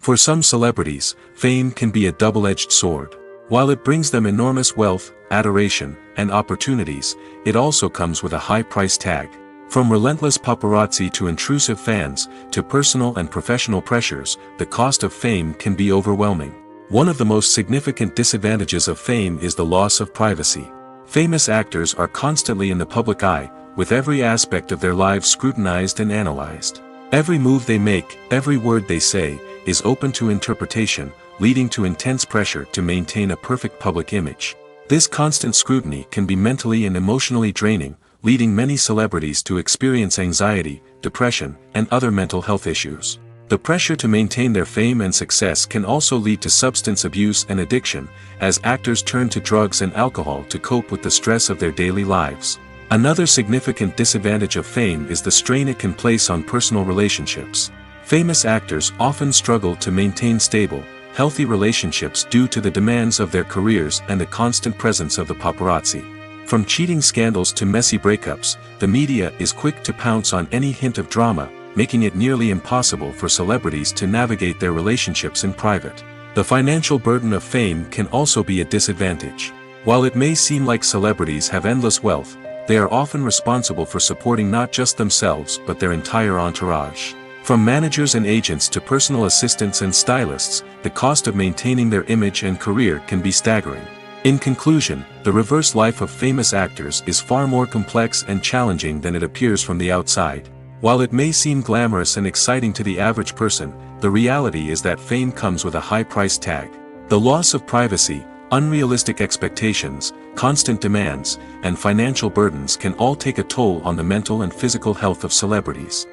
For some celebrities, fame can be a double-edged sword. While it brings them enormous wealth, adoration, and opportunities, it also comes with a high price tag. From relentless paparazzi to intrusive fans, to personal and professional pressures, the cost of fame can be overwhelming. One of the most significant disadvantages of fame is the loss of privacy. Famous actors are constantly in the public eye, with every aspect of their lives scrutinized and analyzed. Every move they make, every word they say, is open to interpretation, leading to intense pressure to maintain a perfect public image. This constant scrutiny can be mentally and emotionally draining, leading many celebrities to experience anxiety, depression, and other mental health issues. The pressure to maintain their fame and success can also lead to substance abuse and addiction, as actors turn to drugs and alcohol to cope with the stress of their daily lives. Another significant disadvantage of fame is the strain it can place on personal relationships. Famous actors often struggle to maintain stable, healthy relationships due to the demands of their careers and the constant presence of the paparazzi. From cheating scandals to messy breakups, the media is quick to pounce on any hint of drama, making it nearly impossible for celebrities to navigate their relationships in private. The financial burden of fame can also be a disadvantage. While it may seem like celebrities have endless wealth, they are often responsible for supporting not just themselves but their entire entourage. From managers and agents to personal assistants and stylists, the cost of maintaining their image and career can be staggering. In conclusion, the reverse life of famous actors is far more complex and challenging than it appears from the outside. While it may seem glamorous and exciting to the average person, the reality is that fame comes with a high price tag. The loss of privacy, unrealistic expectations, constant demands, and financial burdens can all take a toll on the mental and physical health of celebrities.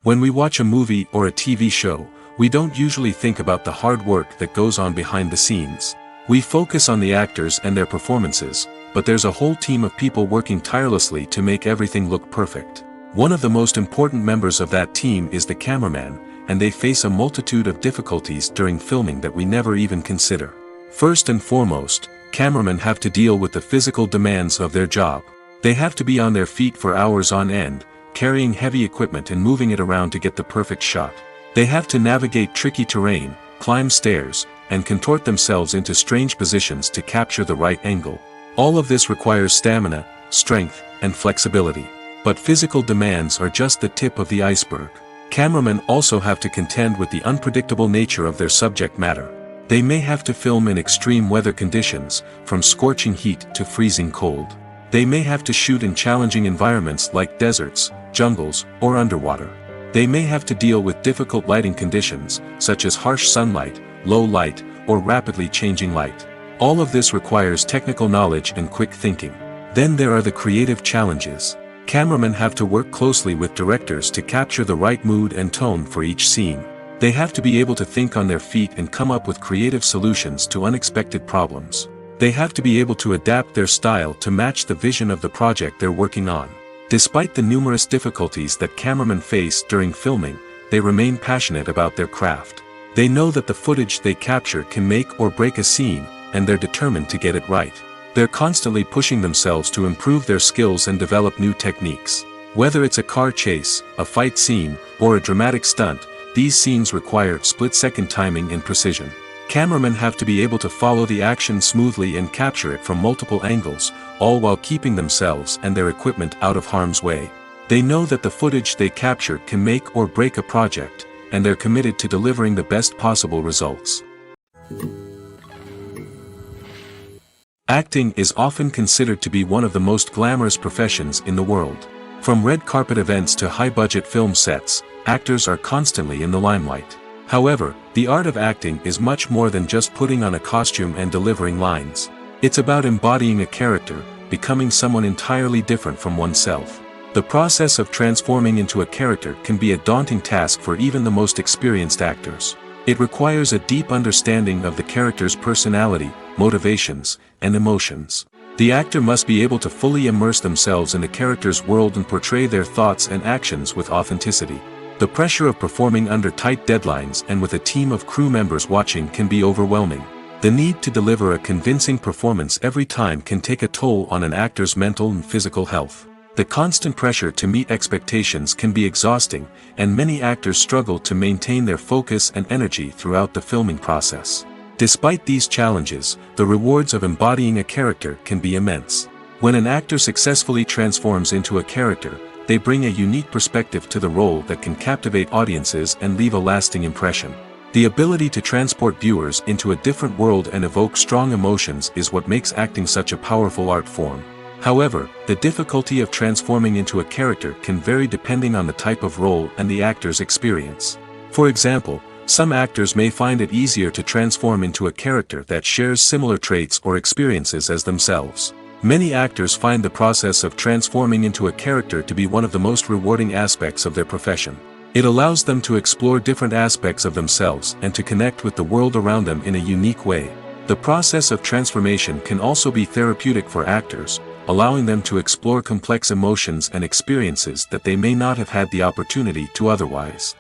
When we watch a movie or a TV show, we don't usually think about the hard work that goes on behind the scenes. We focus on the actors and their performances, but there's a whole team of people working tirelessly to make everything look perfect. One of the most important members of that team is the cameraman, and they face a multitude of difficulties during filming that we never even consider. First and foremost, cameramen have to deal with the physical demands of their job. They have to be on their feet for hours on end, carrying heavy equipment and moving it around to get the perfect shot. They have to navigate tricky terrain, climb stairs, and contort themselves into strange positions to capture the right angle. All of this requires stamina, strength, and flexibility. But physical demands are just the tip of the iceberg. Cameramen also have to contend with the unpredictable nature of their subject matter. They may have to film in extreme weather conditions, from scorching heat to freezing cold. They may have to shoot in challenging environments like deserts, jungles, or underwater. They may have to deal with difficult lighting conditions, such as harsh sunlight, low light, or rapidly changing light. All of this requires technical knowledge and quick thinking. Then there are the creative challenges. Cameramen have to work closely with directors to capture the right mood and tone for each scene. They have to be able to think on their feet and come up with creative solutions to unexpected problems. They have to be able to adapt their style to match the vision of the project they're working on. Despite the numerous difficulties that cameramen face during filming, they remain passionate about their craft. They know that the footage they capture can make or break a scene, and they're determined to get it right. They're constantly pushing themselves to improve their skills and develop new techniques. Whether it's a car chase, a fight scene, or a dramatic stunt, these scenes require split-second timing and precision. Cameramen have to be able to follow the action smoothly and capture it from multiple angles, all while keeping themselves and their equipment out of harm's way. They know that the footage they capture can make or break a project, and they're committed to delivering the best possible results. Acting is often considered to be one of the most glamorous professions in the world. From red carpet events to high-budget film sets, actors are constantly in the limelight. However, the art of acting is much more than just putting on a costume and delivering lines. It's about embodying a character, becoming someone entirely different from oneself. The process of transforming into a character can be a daunting task for even the most experienced actors. It requires a deep understanding of the character's personality, motivations, and emotions. The actor must be able to fully immerse themselves in the character's world and portray their thoughts and actions with authenticity. The pressure of performing under tight deadlines and with a team of crew members watching can be overwhelming. The need to deliver a convincing performance every time can take a toll on an actor's mental and physical health. The constant pressure to meet expectations can be exhausting, and many actors struggle to maintain their focus and energy throughout the filming process. Despite these challenges, the rewards of embodying a character can be immense. When an actor successfully transforms into a character, they bring a unique perspective to the role that can captivate audiences and leave a lasting impression. The ability to transport viewers into a different world and evoke strong emotions is what makes acting such a powerful art form. However, the difficulty of transforming into a character can vary depending on the type of role and the actor's experience. For example, Some actors may find it easier to transform into a character that shares similar traits or experiences as themselves. Many actors find the process of transforming into a character to be one of the most rewarding aspects of their profession. It allows them to explore different aspects of themselves and to connect with the world around them in a unique way. The process of transformation can also be therapeutic for actors, allowing them to explore complex emotions and experiences that they may not have had the opportunity to otherwise.